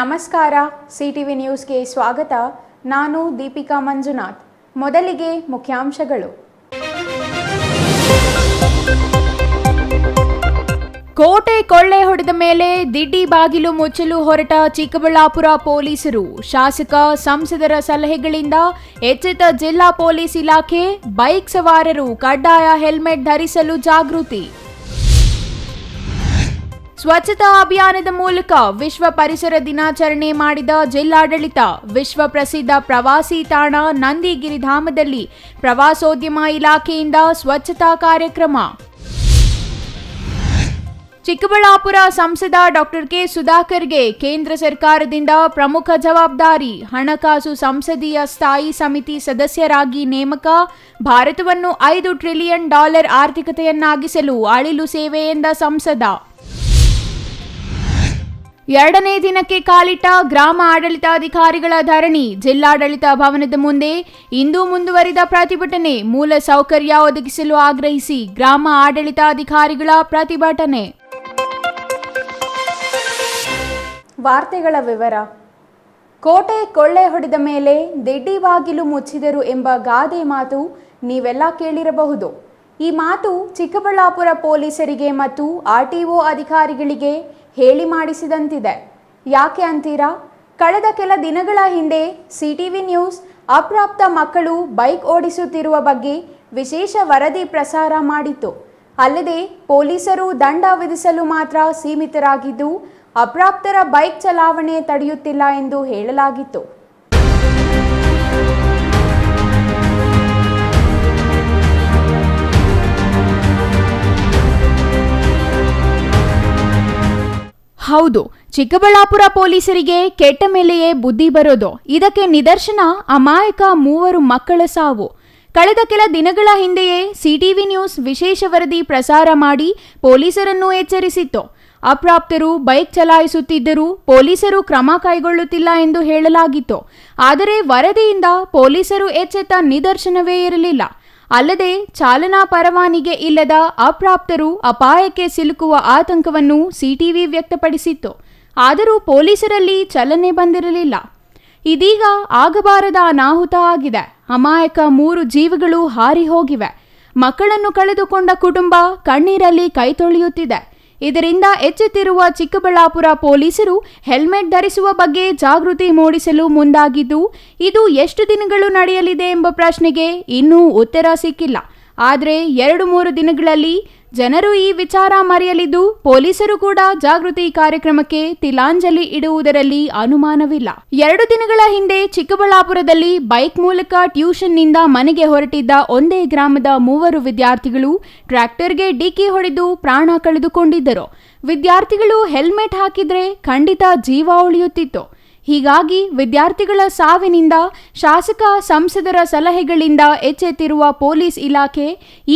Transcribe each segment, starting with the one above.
ನಮಸ್ಕಾರ, ಸಿಟಿವಿ ನ್ಯೂಸ್ಗೆ ಸ್ವಾಗತ. ನಾನು ದೀಪಿಕಾ ಮಂಜುನಾಥ್. ಮೊದಲಿಗೆ ಮುಖ್ಯಾಂಶಗಳು. ಕೋಟೆ ಕೊಳ್ಳೆ ಹೊಡೆದ ಮೇಲೆ ದಿಡ್ಡಿ ಬಾಗಿಲು ಮುಚ್ಚಲು ಹೊರಟ ಚಿಕ್ಕಬಳ್ಳಾಪುರ ಪೊಲೀಸರು. ಶಾಸಕ ಸಂಸದರ ಸಲಹೆಗಳಿಂದ ಎಚ್ಚೆತ್ತ ಜಿಲ್ಲಾ ಪೊಲೀಸ್ ಇಲಾಖೆ. ಬೈಕ್ ಸವಾರರು ಕಡ್ಡಾಯ ಹೆಲ್ಮೆಟ್ ಧರಿಸಲು ಜಾಗೃತಿ. ಸ್ವಚ್ಛತಾ ಅಭಿಯಾನದ ಮೂಲಕ ವಿಶ್ವ ಪರಿಸರ ದಿನಾಚರಣೆ ಮಾಡಿದ ಜಿಲ್ಲಾಡಳಿತ. ವಿಶ್ವ ಪ್ರಸಿದ್ಧ ಪ್ರವಾಸಿ ತಾಣ ನಂದಿಗಿರಿಧಾಮದಲ್ಲಿ ಪ್ರವಾಸೋದ್ಯಮ ಇಲಾಖೆಯಿಂದ ಸ್ವಚ್ಛತಾ ಕಾರ್ಯಕ್ರಮ. ಚಿಕ್ಕಬಳ್ಳಾಪುರ ಸಂಸದ ಡಾಕ್ಟರ್ ಕೆ ಸುಧಾಕರ್ಗೆ ಕೇಂದ್ರ ಸರ್ಕಾರದಿಂದ ಪ್ರಮುಖ ಜವಾಬ್ದಾರಿ. ಹಣಕಾಸು ಸಂಸದೀಯ ಸ್ಥಾಯಿ ಸಮಿತಿ ಸದಸ್ಯರಾಗಿ ನೇಮಕ. ಭಾರತವನ್ನು $5 ಟ್ರಿಲಿಯನ್ ಆರ್ಥಿಕತೆಯನ್ನಾಗಿಸಲು ಅಳಿಲು ಸೇವೆ ಎಂದ ಸಂಸದ. 2ನೇ ದಿನಕ್ಕೆ ಕಾಲಿಟ್ಟ ಗ್ರಾಮ ಆಡಳಿತಾಧಿಕಾರಿಗಳ ಧರಣಿ. ಜಿಲ್ಲಾಡಳಿತ ಭವನದ ಮುಂದೆ ಇಂದು ಮುಂದುವರಿದ ಪ್ರತಿಭಟನೆ. ಮೂಲ ಸೌಕರ್ಯ ಒದಗಿಸಲು ಆಗ್ರಹಿಸಿ ಗ್ರಾಮ ಆಡಳಿತಾಧಿಕಾರಿಗಳ ಪ್ರತಿಭಟನೆ. ವಾರ್ತೆಗಳ ವಿವರ. ಕೋಟೆ ಕೊಳ್ಳೆ ಹೊಡೆದ ಮೇಲೆ ದಿಡ್ಡಿ ಬಾಗಿಲು ಮುಚ್ಚಿದರು ಎಂಬ ಗಾದೆ ಮಾತು ನೀವೆಲ್ಲ ಕೇಳಿರಬಹುದು. ಈ ಮಾತು ಚಿಕ್ಕಬಳ್ಳಾಪುರ ಪೊಲೀಸರಿಗೆ ಮತ್ತು ಆರ್ಟಿಒ ಅಧಿಕಾರಿಗಳಿಗೆ ಹೇಳಿ ಮಾಡಿಸಿದಂತಿದೆ. ಯಾಕೆ ಅಂತೀರಾ? ಕಳೆದ ಕೆಲ ದಿನಗಳ ಹಿಂದೆ ಸಿಟಿವಿ ನ್ಯೂಸ್ ಅಪ್ರಾಪ್ತ ಮಕ್ಕಳು ಬೈಕ್ ಓಡಿಸುತ್ತಿರುವ ಬಗ್ಗೆ ವಿಶೇಷ ವರದಿ ಪ್ರಸಾರ ಮಾಡಿತ್ತು. ಅಲ್ಲದೆ ಪೊಲೀಸರು ದಂಡ ವಿಧಿಸಲು ಮಾತ್ರ ಸೀಮಿತರಾಗಿದ್ದು ಅಪ್ರಾಪ್ತರ ಬೈಕ್ ಚಲಾವಣೆ ತಡೆಯುತ್ತಿಲ್ಲ ಎಂದು ಹೇಳಲಾಗಿತ್ತು. ಹೌದು, ಚಿಕ್ಕಬಳ್ಳಾಪುರ ಪೊಲೀಸರಿಗೆ ಕೆಟ್ಟ ಮೇಲೆಯೇ ಬುದ್ಧಿ ಬರೋದು. ಇದಕ್ಕೆ ನಿದರ್ಶನ ಅಮಾಯಕ 3 ಮಕ್ಕಳ ಸಾವು. ಕಳೆದ ಕೆಲ ದಿನಗಳ ಹಿಂದೆಯೇ ಸಿಟಿವಿ ನ್ಯೂಸ್ ವಿಶೇಷ ವರದಿ ಪ್ರಸಾರ ಮಾಡಿ ಪೊಲೀಸರನ್ನು ಎಚ್ಚರಿಸಿತ್ತು. ಅಪ್ರಾಪ್ತರು ಬೈಕ್ ಚಲಾಯಿಸುತ್ತಿದ್ದರೂ ಪೊಲೀಸರು ಕ್ರಮ ಕೈಗೊಳ್ಳುತ್ತಿಲ್ಲ ಎಂದು ಹೇಳಲಾಗಿತ್ತು. ಆದರೆ ವರದಿಯಿಂದ ಪೊಲೀಸರು ಎಚ್ಚೆತ್ತ ನಿದರ್ಶನವೇ ಇರಲಿಲ್ಲ. ಅಲ್ಲದೆ ಚಾಲನಾ ಪರವಾನಿಗೆ ಇಲ್ಲದ ಅಪ್ರಾಪ್ತರು ಅಪಾಯಕ್ಕೆ ಸಿಲುಕುವ ಆತಂಕವನ್ನು ಸಿಟಿವಿ ವ್ಯಕ್ತಪಡಿಸಿತ್ತು. ಆದರೂ ಪೊಲೀಸರಲ್ಲಿ ಚಲನೆ ಬಂದಿರಲಿಲ್ಲ. ಇದೀಗ ಆಗಬಾರದ ಅನಾಹುತ ಆಗಿದೆ. ಅಮಾಯಕ 3 ಜೀವಗಳು ಹಾರಿ ಹೋಗಿವೆ. ಮಕ್ಕಳನ್ನು ಕಳೆದುಕೊಂಡ ಕುಟುಂಬ ಕಣ್ಣೀರಲ್ಲಿ ಕೈ ತೊಳೆಯುತ್ತಿದೆ. ಇದರಿಂದ ಎಚ್ಚೆತ್ತಿರುವ ಚಿಕ್ಕಬಳ್ಳಾಪುರ ಪೊಲೀಸರು ಹೆಲ್ಮೆಟ್ ಧರಿಸುವ ಬಗ್ಗೆ ಜಾಗೃತಿ ಮೂಡಿಸಲು ಮುಂದಾಗಿದ್ದು, ಇದು ಎಷ್ಟು ದಿನಗಳು ನಡೆಯಲಿದೆ ಎಂಬ ಪ್ರಶ್ನೆಗೆ ಇನ್ನೂ ಉತ್ತರ ಸಿಕ್ಕಿಲ್ಲ. ಆದರೆ 2-3 ದಿನಗಳಲ್ಲಿ ಜನರು ಈ ವಿಚಾರ ಮರೆಯಲಿದ್ದು ಪೊಲೀಸರು ಕೂಡ ಜಾಗೃತಿ ಕಾರ್ಯಕ್ರಮಕ್ಕೆ ತಿಲಾಂಜಲಿ ಇಡುವುದರಲ್ಲಿ ಅನುಮಾನವಿಲ್ಲ. 2 ದಿನಗಳ ಹಿಂದೆ ಚಿಕ್ಕಬಳ್ಳಾಪುರದಲ್ಲಿ ಬೈಕ್ ಮೂಲಕ ಟ್ಯೂಷನ್ನಿಂದ ಮನೆಗೆ ಹೊರಟಿದ್ದ ಒಂದೇ ಗ್ರಾಮದ 3 ವಿದ್ಯಾರ್ಥಿಗಳು ಟ್ರ್ಯಾಕ್ಟರ್ಗೆ ಡಿಕ್ಕಿ ಹೊಡೆದು ಪ್ರಾಣ ಕಳೆದುಕೊಂಡಿದ್ದರು. ವಿದ್ಯಾರ್ಥಿಗಳು ಹೆಲ್ಮೆಟ್ ಹಾಕಿದ್ರೆ ಖಂಡಿತ ಜೀವ ಉಳಿಯುತ್ತಿತ್ತು. ಹೀಗಾಗಿ ವಿದ್ಯಾರ್ಥಿಗಳ ಸಾವಿನಿಂದ ಶಾಸಕ ಸಂಸದರ ಸಲಹೆಗಳಿಂದ ಎಚ್ಚೆತ್ತಿರುವ ಪೊಲೀಸ್ ಇಲಾಖೆ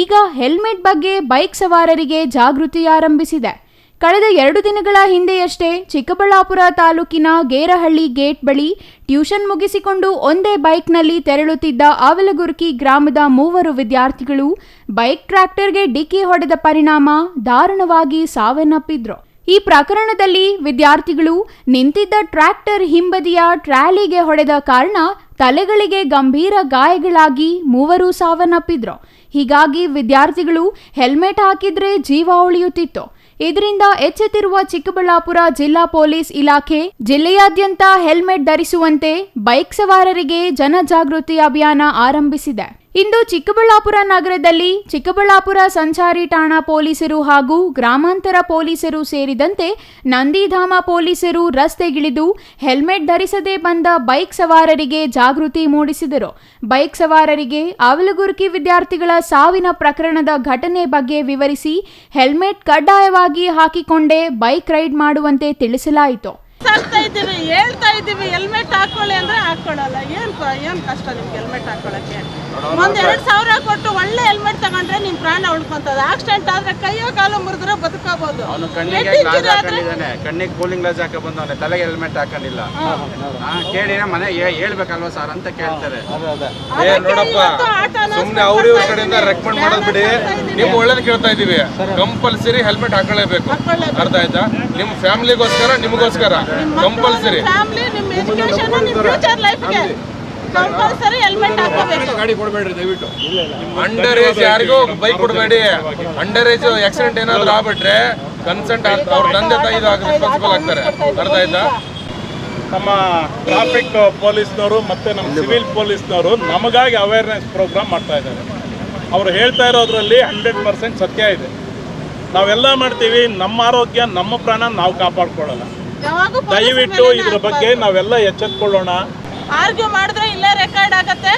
ಈಗ ಹೆಲ್ಮೆಟ್ ಬಗ್ಗೆ ಬೈಕ್ ಸವಾರರಿಗೆ ಜಾಗೃತಿ ಆರಂಭಿಸಿದೆ. ಕಳೆದ 2 ದಿನಗಳ ಹಿಂದೆಯಷ್ಟೇ ಚಿಕ್ಕಬಳ್ಳಾಪುರ ತಾಲೂಕಿನ ಗೇರಹಳ್ಳಿ ಗೇಟ್ ಬಳಿ ಟ್ಯೂಷನ್ ಮುಗಿಸಿಕೊಂಡು ಒಂದೇ ಬೈಕ್ನಲ್ಲಿ ತೆರಳುತ್ತಿದ್ದ ಅವಲಗುರ್ಕಿ ಗ್ರಾಮದ 3 ವಿದ್ಯಾರ್ಥಿಗಳು ಬೈಕ್ ಟ್ರ್ಯಾಕ್ಟರ್ಗೆ ಡಿಕ್ಕಿ ಹೊಡೆದ ಪರಿಣಾಮ ದಾರುಣವಾಗಿ ಸಾವನ್ನಪ್ಪಿದ್ರು. ಈ ಪ್ರಕರಣದಲ್ಲಿ ವಿದ್ಯಾರ್ಥಿಗಳು ನಿಂತಿದ್ದ ಟ್ರ್ಯಾಕ್ಟರ್ ಹಿಂಬದಿಯ ಟ್ರಾಲಿಗೆ ಹೊಡೆದ ಕಾರಣ ತಲೆಗಳಿಗೆ ಗಂಭೀರ ಗಾಯಗಳಾಗಿ 3 ಸಾವನ್ನಪ್ಪಿದ್ರು. ಹೀಗಾಗಿ ವಿದ್ಯಾರ್ಥಿಗಳು ಹೆಲ್ಮೆಟ್ ಹಾಕಿದ್ರೆ ಜೀವ ಉಳಿಯುತ್ತಿತ್ತು. ಇದರಿಂದ ಎಚ್ಚೆತ್ತಿರುವ ಚಿಕ್ಕಬಳ್ಳಾಪುರ ಜಿಲ್ಲಾ ಪೊಲೀಸ್ ಇಲಾಖೆ ಜಿಲ್ಲೆಯಾದ್ಯಂತ ಹೆಲ್ಮೆಟ್ ಧರಿಸುವಂತೆ ಬೈಕ್ ಸವಾರರಿಗೆ ಜನಜಾಗೃತಿ ಅಭಿಯಾನ ಆರಂಭಿಸಿದೆ. ಇಂದು ಚಿಕ್ಕಬಳ್ಳಾಪುರ ನಗರದಲ್ಲಿ ಚಿಕ್ಕಬಳ್ಳಾಪುರ ಸಂಚಾರಿ ಠಾಣಾ ಪೊಲೀಸರು ಹಾಗೂ ಗ್ರಾಮಾಂತರ ಪೊಲೀಸರು ಸೇರಿದಂತೆ ನಂದಿಧಾಮ ಪೊಲೀಸರು ರಸ್ತೆಗಿಳಿದು ಹೆಲ್ಮೆಟ್ ಧರಿಸದೆ ಬಂದ ಬೈಕ್ ಸವಾರರಿಗೆ ಜಾಗೃತಿ ಮೂಡಿಸಿದರು. ಬೈಕ್ ಸವಾರರಿಗೆ ಅವಲಗುರ್ಕಿ ವಿದ್ಯಾರ್ಥಿಗಳ ಸಾವಿನ ಪ್ರಕರಣದ ಘಟನೆ ಬಗ್ಗೆ ವಿವರಿಸಿ ಹೆಲ್ಮೆಟ್ ಕಡ್ಡಾಯವಾಗಿ ಹಾಕಿಕೊಂಡೇ ಬೈಕ್ ರೈಡ್ ಮಾಡುವಂತೆ ತಿಳಿಸಲಾಯಿತು. ಹೇಳ್ತಾ ಇದ್ದೀವಿ ಹೆಲ್ಮೆಟ್ ಹಾಕೊಳ್ಳಿ ಅಂದ್ರೆ ಹಾಕೊಳ್ಳಲ್ಲ. ಏನು ಕಷ್ಟ ನಿಮ್ಗೆ ಹೆಲ್ಮೆಟ್ ಹಾಕೊಳ್ಳಕ್ಕೆ? ಒಂದು 2,000 ಕೊಟ್ಟು ಒಳ್ಳೆ ಹೆಲ್ಮೆಟ್ ತಗೊಂಡ್ರೆ ನಿಮ್ ಪ್ರಾಣ ಉಳ್ಕೊಂತದ. ಆಕ್ಸಿಡೆಂಟ್ ಆದ್ರೆ ಕೈಯೋ ಕಾಲು ಮುರಿದ್ರೆ ಬದುಕಬಹುದು. ಅವನು ಕಣ್ಣಿಗೆ ಗ್ಲಾಸ್ ಹಾಕೊಂಡಿದ್ದಾನೆ, ಕಣ್ಣಿಗೆ ಕೂಲಿಂಗ್ ಗ್ಲಾಸ್ ಹಾಕಿ ಬಂದವನೆ, ತಲೆಗೆ ಹೆಲ್ಮೆಟ್ ಹಾಕೊಂಡಿಲ್ಲ. ಕೇಳಿ ಮನೆ ಹೇಳ್ಬೇಕಲ್ವಾ ಸರ್ ಅಂತ ಕೇಳ್ತಾರೆ. ನೋಡಪ್ಪ, ಸುಮ್ನೆ ಅವ್ರ ಇವ್ರ ಕಡೆಯಿಂದ ರೆಕಮೆಂಡ್ ಮಾಡೋದ್ ಬಿಡಿ. ನಿಮ್ ಒಳ್ಳೇದ್ ಕೇಳ್ತಾ ಇದೀವಿ, ಕಂಪಲ್ಸರಿ ಹೆಲ್ಮೆಟ್ ಹಾಕೊಳ್ಳೇಬೇಕು. ಅರ್ಥ ಆಯ್ತಾ? ನಿಮ್ ಫ್ಯಾಮಿಲಿಗೋಸ್ಕರ, ನಿಮಗೋಸ್ಕರ ಕಂಪಲ್ಸರಿ. ಕಂಪಲ್ಸರಿ ಹೆಲ್ಮೆಟ್ ಹಾಕಬೇಕು. ಗಾಡಿ ಕೊಡಬೇಡ್ರಿ ದಯವಿಟ್ಟು. ಅಂಡರ್ ಏಜ್ ಯಾರಿಗೂ ಬೈಕ್ ಕೊಡಬೇಡಿ. ಅಂಡರ್ ಏಜ್ ಆಕ್ಸಿಡೆಂಟ್ ಏನಾದ್ರು ಆಗ್ಬಿಟ್ರೆ ಕನ್ಸೆಂಟ್ ಅವ್ರ ತಂದೆ ತಾಯಿ ರೆಸ್ಪಾನ್ಸಿಬಲ್ ಆಗ್ತಾರೆ. ಅರ್ಥ ಆಯ್ತಾ? ನಮ್ಮ ಟ್ರಾಫಿಕ್ ಪೊಲೀಸ್ನವರು ಮತ್ತು ನಮ್ಮ ಸಿವಿಲ್ ಪೊಲೀಸ್ನವರು ನಮಗಾಗಿ ಅವೇರ್ನೆಸ್ ಪ್ರೋಗ್ರಾಮ್ ಮಾಡ್ತಾ ಇದ್ದಾರೆ. ಅವರು ಹೇಳ್ತಾ ಇರೋದ್ರಲ್ಲಿ 100% ಸತ್ಯ ಇದೆ. ನಾವೆಲ್ಲ ಮಾಡ್ತೀವಿ, ನಮ್ಮ ಆರೋಗ್ಯ ನಮ್ಮ ಪ್ರಾಣ ನಾವು ಕಾಪಾಡ್ಕೊಳ್ಳಲ್ಲ. ದಯವಿಟ್ಟು ಇದ್ರ ಬಗ್ಗೆ ನಾವೆಲ್ಲ ಎಚ್ಚೆತ್ಕೊಳ್ಳೋಣ. ಆರ್ಗ್ಯೂ ಮಾಡಿದ್ರೆ ಇಲ್ಲೇ ರೆಕಾರ್ಡ್ ಆಗತ್ತೆ.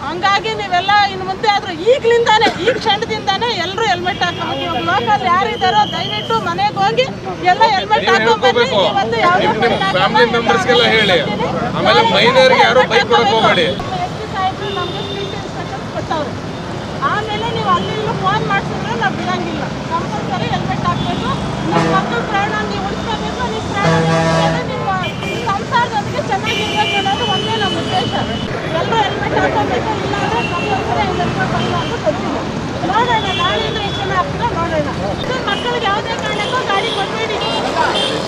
ಹಂಗಾಗಿ ನೀವೆಲ್ಲ ಇನ್ನು ಮುಂದೆ ಆದ್ರೂ ಈಗಲಿಂದಾನೆ, ಈ ಕ್ಷಣದಿಂದಾನೆ ಎಲ್ಲರೂ ಹೆಲ್ಮೆಟ್ ಹಾಕಬೇಕು. ಲೋಕಲ್ ಯಾರಿದ್ದಾರೋ ದಯವಿಟ್ಟು ಮನೆಗೆ ಹೋಗಿ ಎಲ್ಲ ಹೆಲ್ಮೆಟ್ ಹಾಕೋಬೇಕು. ಫ್ಯಾಮಿಲಿ ಮೆಂಬರ್ಸ್ಗೆಲ್ಲ ಹೇಳಿ. ಆಮೇಲೆ ಮೈನರ್ಗೆ ಯಾರು ಬೈಕ್ ಕೊಡಕ್ಕೆ ಹೋಗಬೇಡಿ. ಕೊಟ್ಟವ್ರು ಆಮೇಲೆ ನೀವು ಅಲ್ಲಿ ಫೋನ್ ಮಾಡಿಸಿದ್ರೆ ನಾವು ಬಿಡಂಗಿಲ್ಲ. ಕಂಪಲ್ಸರಿ ಹೆಲ್ಮೆಟ್ ಹಾಕಬೇಕು. ನಿಮ್ಮ ಮಕ್ಕಳ ಪ್ರಾಣ ನೀವು ಉಳಿಸ್ಕೋಬೇಕು. ನಿಮ್ಮ ಪ್ರಾಣ ನಿಮ್ಮ ಸಂಸಾರದೊಂದಿಗೆ ಚೆನ್ನಾಗಿರ್ಬೇಕು ಅನ್ನೋದು ಒಂದೇ ನಮ್ಮ ಉದ್ದೇಶ. ಎಲ್ಲರೂ ಹೆಲ್ಮೆಟ್ ಹಾಕೋಬೇಕು. ಇಲ್ಲಾಂದ್ರೆ ಕಂಪಲ್ಸರಿ 500 ರೂಪಾಯಿ ಅಂತ ಕೊಡ್ತೀನಿ. ನೋಡೋಣ, ನಾಳೆಯಿಂದ ಎಷ್ಟು ಜನ ಆಗ್ತದೆ ನೋಡೋಣ. ಮಕ್ಕಳಿಗೆ ಯಾವುದೇ ಕಾರಣಕ್ಕೂ ಗಾಡಿ ಕೊಡಬೇಡಿ.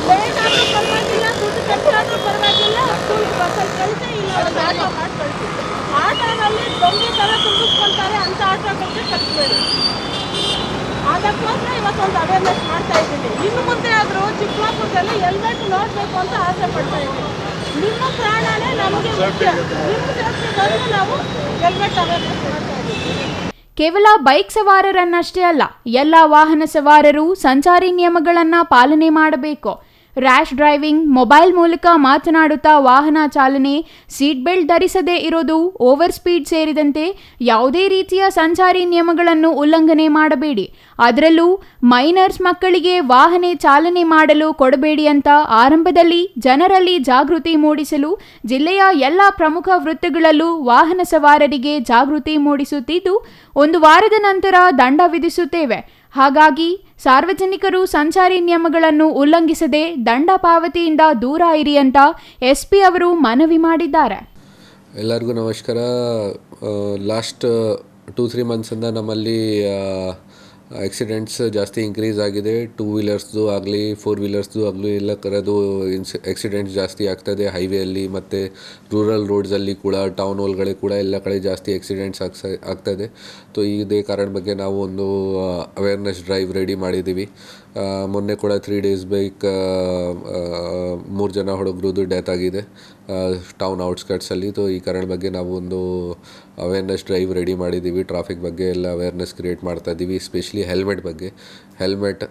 ಲೇಟ್ ಆದರೂ ಪರವಾಗಿಲ್ಲ, ದುಡ್ಡು ಖರ್ಚಾದರೂ ಪರವಾಗಿಲ್ಲ, ಸ್ಕೂಲ್ಗೆ ಬಸ್ಸಲ್ಲಿ ಕಳಿಸಿ, ಇಲ್ಲ ಒಂದು ಆಟೋ ಮಾಡಿ ಕಳಿಸಿ. ಆಟೋನಲ್ಲಿ ದೊಂಗಿ ಥರ ತುಂಬಿಸ್ಕೊಳ್ತಾರೆ, ಅಂಥ ಆಟೋಗಳಿಗೆ ಕಳಿಸ್ಬೇಡಿ. ಅದಕ್ಕೋಸ್ಕರ ಇವತ್ತೊಂದು ಅವೇರ್ನೆಸ್ ಮಾಡ್ತಾ ಇದ್ದೀನಿ. ಇನ್ನು ಮುಂದೆ ಆದರೂ ಚಿಕ್ಕಬಳ್ಳಾಪುರದಲ್ಲಿ ಹೆಲ್ಮೆಟ್ ನೋಡಬೇಕು ಅಂತ ಆಸೆ ಪಡ್ತಾ ಇದ್ದೀನಿ. ನಿಮ್ಮ ಪ್ರಾಣನೇ ನಮಗೆ ಮುಖ್ಯ. ನಿಮ್ಮ ಸೇಫ್ಟಿಗಾಗಿ ನಾವು ಹೆಲ್ಮೆಟ್ ಅವೇರ್ನೆಸ್ ಮಾಡ್ತಾ ಇದ್ದೀವಿ. ಕೇವಲ ಬೈಕ್ ಸವಾರರನ್ನಷ್ಟೇ ಅಲ್ಲ, ಎಲ್ಲ ವಾಹನ ಸವಾರರು ಸಂಚಾರಿ ನಿಯಮಗಳನ್ನ ಪಾಲನೆ ಮಾಡಬೇಕು. ರ್ಯಾಶ್ ಡ್ರೈವಿಂಗ್, ಮೊಬೈಲ್ ಮೂಲಕ ಮಾತನಾಡುತ್ತಾ ವಾಹನ ಚಾಲನೆ, ಸೀಟ್ ಬೆಲ್ಟ್ ಧರಿಸದೇ ಇರೋದು, ಓವರ್ ಸ್ಪೀಡ್ ಸೇರಿದಂತೆ ಯಾವುದೇ ರೀತಿಯ ಸಂಚಾರಿ ನಿಯಮಗಳನ್ನು ಉಲ್ಲಂಘನೆ ಮಾಡಬೇಡಿ. ಅದರಲ್ಲೂ ಮೈನರ್ಸ್ ಮಕ್ಕಳಿಗೆ ವಾಹನ ಚಾಲನೆ ಮಾಡಲು ಕೊಡಬೇಡಿ ಅಂತ ಆರಂಭದಲ್ಲಿ ಜನರಲ್ಲಿ ಜಾಗೃತಿ ಮೂಡಿಸಲು ಜಿಲ್ಲೆಯ ಎಲ್ಲ ಪ್ರಮುಖ ವೃತ್ತಗಳಲ್ಲೂ ವಾಹನ ಸವಾರರಿಗೆ ಜಾಗೃತಿ ಮೂಡಿಸುತ್ತಿದ್ದು, 1 ವಾರದ ನಂತರ ದಂಡ ವಿಧಿಸುತ್ತೇವೆ. ಹಾಗಾಗಿ ಸಾರ್ವಜನಿಕರು ಸಂಚಾರಿ ನಿಯಮಗಳನ್ನು ಉಲ್ಲಂಘಿಸದೆ ದಂಡ ಪಾವತಿಯಿಂದ ದೂರ ಇರಿ ಅಂತ SP ಅವರು ಮನವಿ ಮಾಡಿದ್ದಾರೆ. ಎಲ್ಲರಿಗೂ ನಮಸ್ಕಾರ. ಲಾಸ್ಟ್ 2-3 ಮಂತ್ಸಿಂದ ನಮ್ಮಲ್ಲಿ ಆಕ್ಸಿಡೆಂಟ್ಸ್ ಜಾಸ್ತಿ ಇನ್ಕ್ರೀಸ್ ಆಗಿದೆ. 2 ವೀಲರ್ಸ್ದು ಆಗಲಿ 4 ವೀಲರ್ಸ್ದು ಆಗಲಿ ಎಲ್ಲ ಥರದ್ದು ಆಕ್ಸಿಡೆಂಟ್ಸ್ ಜಾಸ್ತಿ ಆಗ್ತಾಯಿದೆ ಹೈವೇಯಲ್ಲಿ ಮತ್ತು ರೂರಲ್ ರೋಡ್ಸಲ್ಲಿ ಕೂಡ, ಟೌನ್ ಒಳಗಡೆ ಕೂಡ ಎಲ್ಲ ಕಡೆ ಜಾಸ್ತಿ ಆಕ್ಸಿಡೆಂಟ್ಸ್ ಆಗ್ತಾಯಿದೆ. ಸೊ ಇದೇ ಕಾರಣ ಬಗ್ಗೆ ನಾವು ಒಂದು ಅವೇರ್ನೆಸ್ ಡ್ರೈವ್ ರೆಡಿ ಮಾಡಿದ್ದೀವಿ. ಮೊನ್ನೆ ಕೂಡ 3 days ಬ್ಯಾಕ್ 3 ಜನ ಹುಡುಗರದ್ದು ಡೆತ್ ಆಗಿದೆ ಟೌನ್ ಔಟ್ಸ್ಕಟ್ಸಲ್ಲಿ. ಸೊ ಈ ಕಾರಣ ಬಗ್ಗೆ ನಾವು ಒಂದು ಅವೇರ್ನೆಸ್ ಡ್ರೈವ್ ರೆಡಿ ಮಾಡಿದ್ದೀವಿ. ಟ್ರಾಫಿಕ್ ಬಗ್ಗೆ ಎಲ್ಲ ಅವೇರ್ನೆಸ್ ಕ್ರಿಯೇಟ್ ಮಾಡ್ತಾ ಇದ್ದೀವಿ. ಎಸ್ಪೆಷಲಿ ಹೆಲ್ಮೆಟ್ ಬಗ್ಗೆ. ಹೆಲ್ಮೆಟ್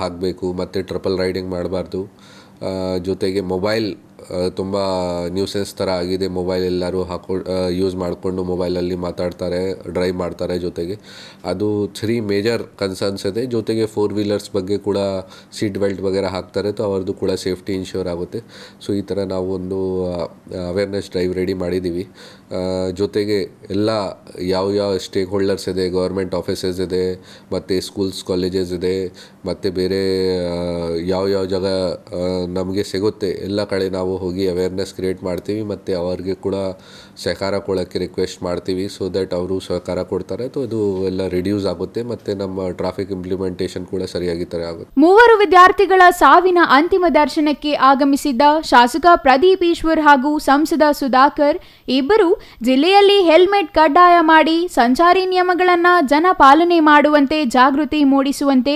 ಹಾಕಬೇಕು ಮತ್ತು ಟ್ರಿಪಲ್ ರೈಡಿಂಗ್ ಮಾಡಬಾರ್ದು. ಜೊತೆಗೆ ಮೊಬೈಲ್ ತುಂಬ ನ್ಯೂಸೆನ್ಸ್ ಥರ ಆಗಿದೆ. ಮೊಬೈಲ್ ಎಲ್ಲರೂ ಯೂಸ್ ಮಾಡಿಕೊಂಡು ಮೊಬೈಲಲ್ಲಿ ಮಾತಾಡ್ತಾರೆ, ಡ್ರೈವ್ ಮಾಡ್ತಾರೆ. ಜೊತೆಗೆ ಅದು 3 ಮೇಜರ್ ಕನ್ಸರ್ನ್ಸ್ ಇದೆ. ಜೊತೆಗೆ 4 ವೀಲರ್ಸ್ ಬಗ್ಗೆ ಕೂಡ ಸೀಟ್ ಬೆಲ್ಟ್ ವಗೇರ ಹಾಕ್ತಾರೆ, ಸೊ ಅವ್ರದ್ದು ಕೂಡ ಸೇಫ್ಟಿ ಇನ್ಶ್ಯೂರ್ ಆಗುತ್ತೆ. ಸೊ ಈ ಥರ ನಾವು ಒಂದು ಅವೇರ್ನೆಸ್ ಡ್ರೈವ್ ರೆಡಿ ಮಾಡಿದ್ದೀವಿ. ಜೊತೆಗೆ ಎಲ್ಲ ಯಾವ ಸ್ಟೇಕ್ ಹೋಲ್ಡರ್ಸ್ ಇದೆ, ಗೌರ್ಮೆಂಟ್ ಆಫೀಸಸ್ ಇದೆ, ಮತ್ತು ಸ್ಕೂಲ್ಸ್ ಕಾಲೇಜಸ್ ಇದೆ, ಮತ್ತು ಬೇರೆ ಯಾವ ಜಾಗ ನಮಗೆ ಸಿಗುತ್ತೆ ಎಲ್ಲ ಕಡೆ ನಾವು ಹೋಗಿ ಅವೇರ್ನೆಸ್ ಕ್ರಿಯೇಟ್ ಮಾಡ್ತೀವಿ ಮತ್ತು ಅವ್ರಿಗೆ ಕೂಡ ಸಹಕಾರ ಕೊಡೋಕ್ಕೆ ರಿಕ್ವೆಸ್ಟ್ ಮಾಡ್ತೀವಿ. ಸೊ ದ್ಯಾಟ್ ಅವರು ಸಹಕಾರ ಕೊಡ್ತಾರೆ. ಸೊ ಅದು ಎಲ್ಲ ರಿಡ್ಯೂಸ್ ಆಗುತ್ತೆ ಮತ್ತು ನಮ್ಮ ಟ್ರಾಫಿಕ್ ಇಂಪ್ಲಿಮೆಂಟೇಷನ್ ಕೂಡ ಸರಿಯಾಗಿ ಥರ ಆಗುತ್ತೆ. 3 ವಿದ್ಯಾರ್ಥಿಗಳ ಸಾವಿನ ಅಂತಿಮ ದರ್ಶನಕ್ಕೆ ಆಗಮಿಸಿದ್ದ ಶಾಸಕ ಪ್ರದೀಪ್ ಈಶ್ವರ್ ಹಾಗೂ ಸಂಸದ ಸುಧಾಕರ್ ಇಬ್ಬರು ಜಿಲ್ಲೆಯಲ್ಲಿ ಹೆಲ್ಮೆಟ್ ಕಡ್ಡಾಯ ಮಾಡಿ ಸಂಚಾರಿ ನಿಯಮಗಳನ್ನ ಜನ ಪಾಲನೆ ಮಾಡುವಂತೆ ಜಾಗೃತಿ ಮೂಡಿಸುವಂತೆ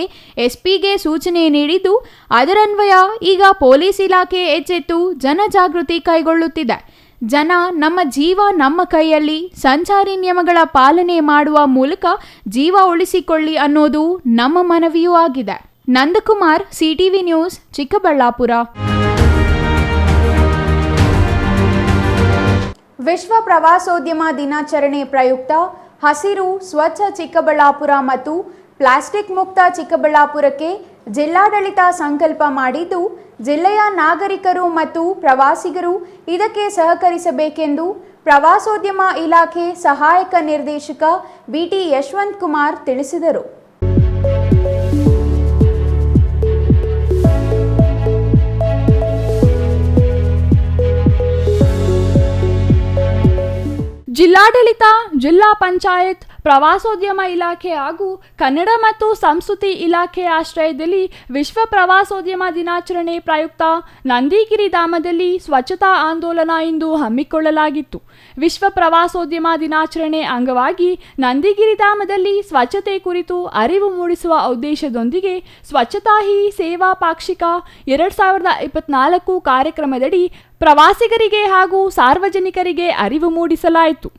SPಗೆ ಸೂಚನೆ ನೀಡಿದ್ದು, ಅದರನ್ವಯ ಈಗ ಪೊಲೀಸ್ ಇಲಾಖೆ ಎಚ್ಚೆತ್ತು ಜನಜಾಗೃತಿ ಕೈಗೊಳ್ಳುತ್ತಿದೆ. ಜನ ನಮ್ಮ ಜೀವ ನಮ್ಮ ಕೈಯಲ್ಲಿ, ಸಂಚಾರಿ ನಿಯಮಗಳ ಪಾಲನೆ ಮಾಡುವ ಮೂಲಕ ಜೀವ ಉಳಿಸಿಕೊಳ್ಳಿ ಅನ್ನೋದು ನಮ್ಮ ಮನವಿಯೂ ಆಗಿದೆ. Nandakumar, CTV news, Chikkaballapura. ವಿಶ್ವ ಪ್ರವಾಸೋದ್ಯಮ ದಿನಾಚರಣೆ ಪ್ರಯುಕ್ತ ಹಸಿರು ಸ್ವಚ್ಛ ಚಿಕ್ಕಬಳ್ಳಾಪುರ ಮತ್ತು ಪ್ಲಾಸ್ಟಿಕ್ ಮುಕ್ತ ಚಿಕ್ಕಬಳ್ಳಾಪುರಕ್ಕೆ ಜಿಲ್ಲಾಡಳಿತ ಸಂಕಲ್ಪ ಮಾಡಿದ್ದು, ಜಿಲ್ಲೆಯ ನಾಗರಿಕರು ಮತ್ತು ಪ್ರವಾಸಿಗರು ಇದಕ್ಕೆ ಸಹಕರಿಸಬೇಕೆಂದು ಪ್ರವಾಸೋದ್ಯಮ ಇಲಾಖೆ ಸಹಾಯಕ ನಿರ್ದೇಶಕ ಬಿಟಿ ಯಶವಂತ್ ಕುಮಾರ್ ತಿಳಿಸಿದರು. ಜಿಲ್ಲಾಡಳಿತ, ಜಿಲ್ಲಾ ಪಂಚಾಯತ್, ಪ್ರವಾಸೋದ್ಯಮ ಇಲಾಖೆ ಹಾಗೂ ಕನ್ನಡ ಮತ್ತು ಸಂಸ್ಕೃತಿ ಇಲಾಖೆ ಆಶ್ರಯದಲ್ಲಿ ವಿಶ್ವ ಪ್ರವಾಸೋದ್ಯಮ ದಿನಾಚರಣೆ ಪ್ರಯುಕ್ತ ನಂದಿಗಿರಿ ಧಾಮದಲ್ಲಿ ಸ್ವಚ್ಛತಾ ಆಂದೋಲನ ಇಂದು ಹಮ್ಮಿಕೊಳ್ಳಲಾಗಿತ್ತು. ವಿಶ್ವ ಪ್ರವಾಸೋದ್ಯಮ ದಿನಾಚರಣೆ ಅಂಗವಾಗಿ ನಂದಿಗಿರಿ ಧಾಮದಲ್ಲಿ ಸ್ವಚ್ಛತೆ ಕುರಿತು ಅರಿವು ಮೂಡಿಸುವ ಉದ್ದೇಶದೊಂದಿಗೆ ಸ್ವಚ್ಛತಾ ಹಿ ಸೇವಾ ಪಾಕ್ಷಿಕ 2024 ಕಾರ್ಯಕ್ರಮದಡಿ ಪ್ರವಾಸಿಗರಿಗೆ ಹಾಗೂ ಸಾರ್ವಜನಿಕರಿಗೆ ಅರಿವು ಮೂಡಿಸಲಾಯಿತು.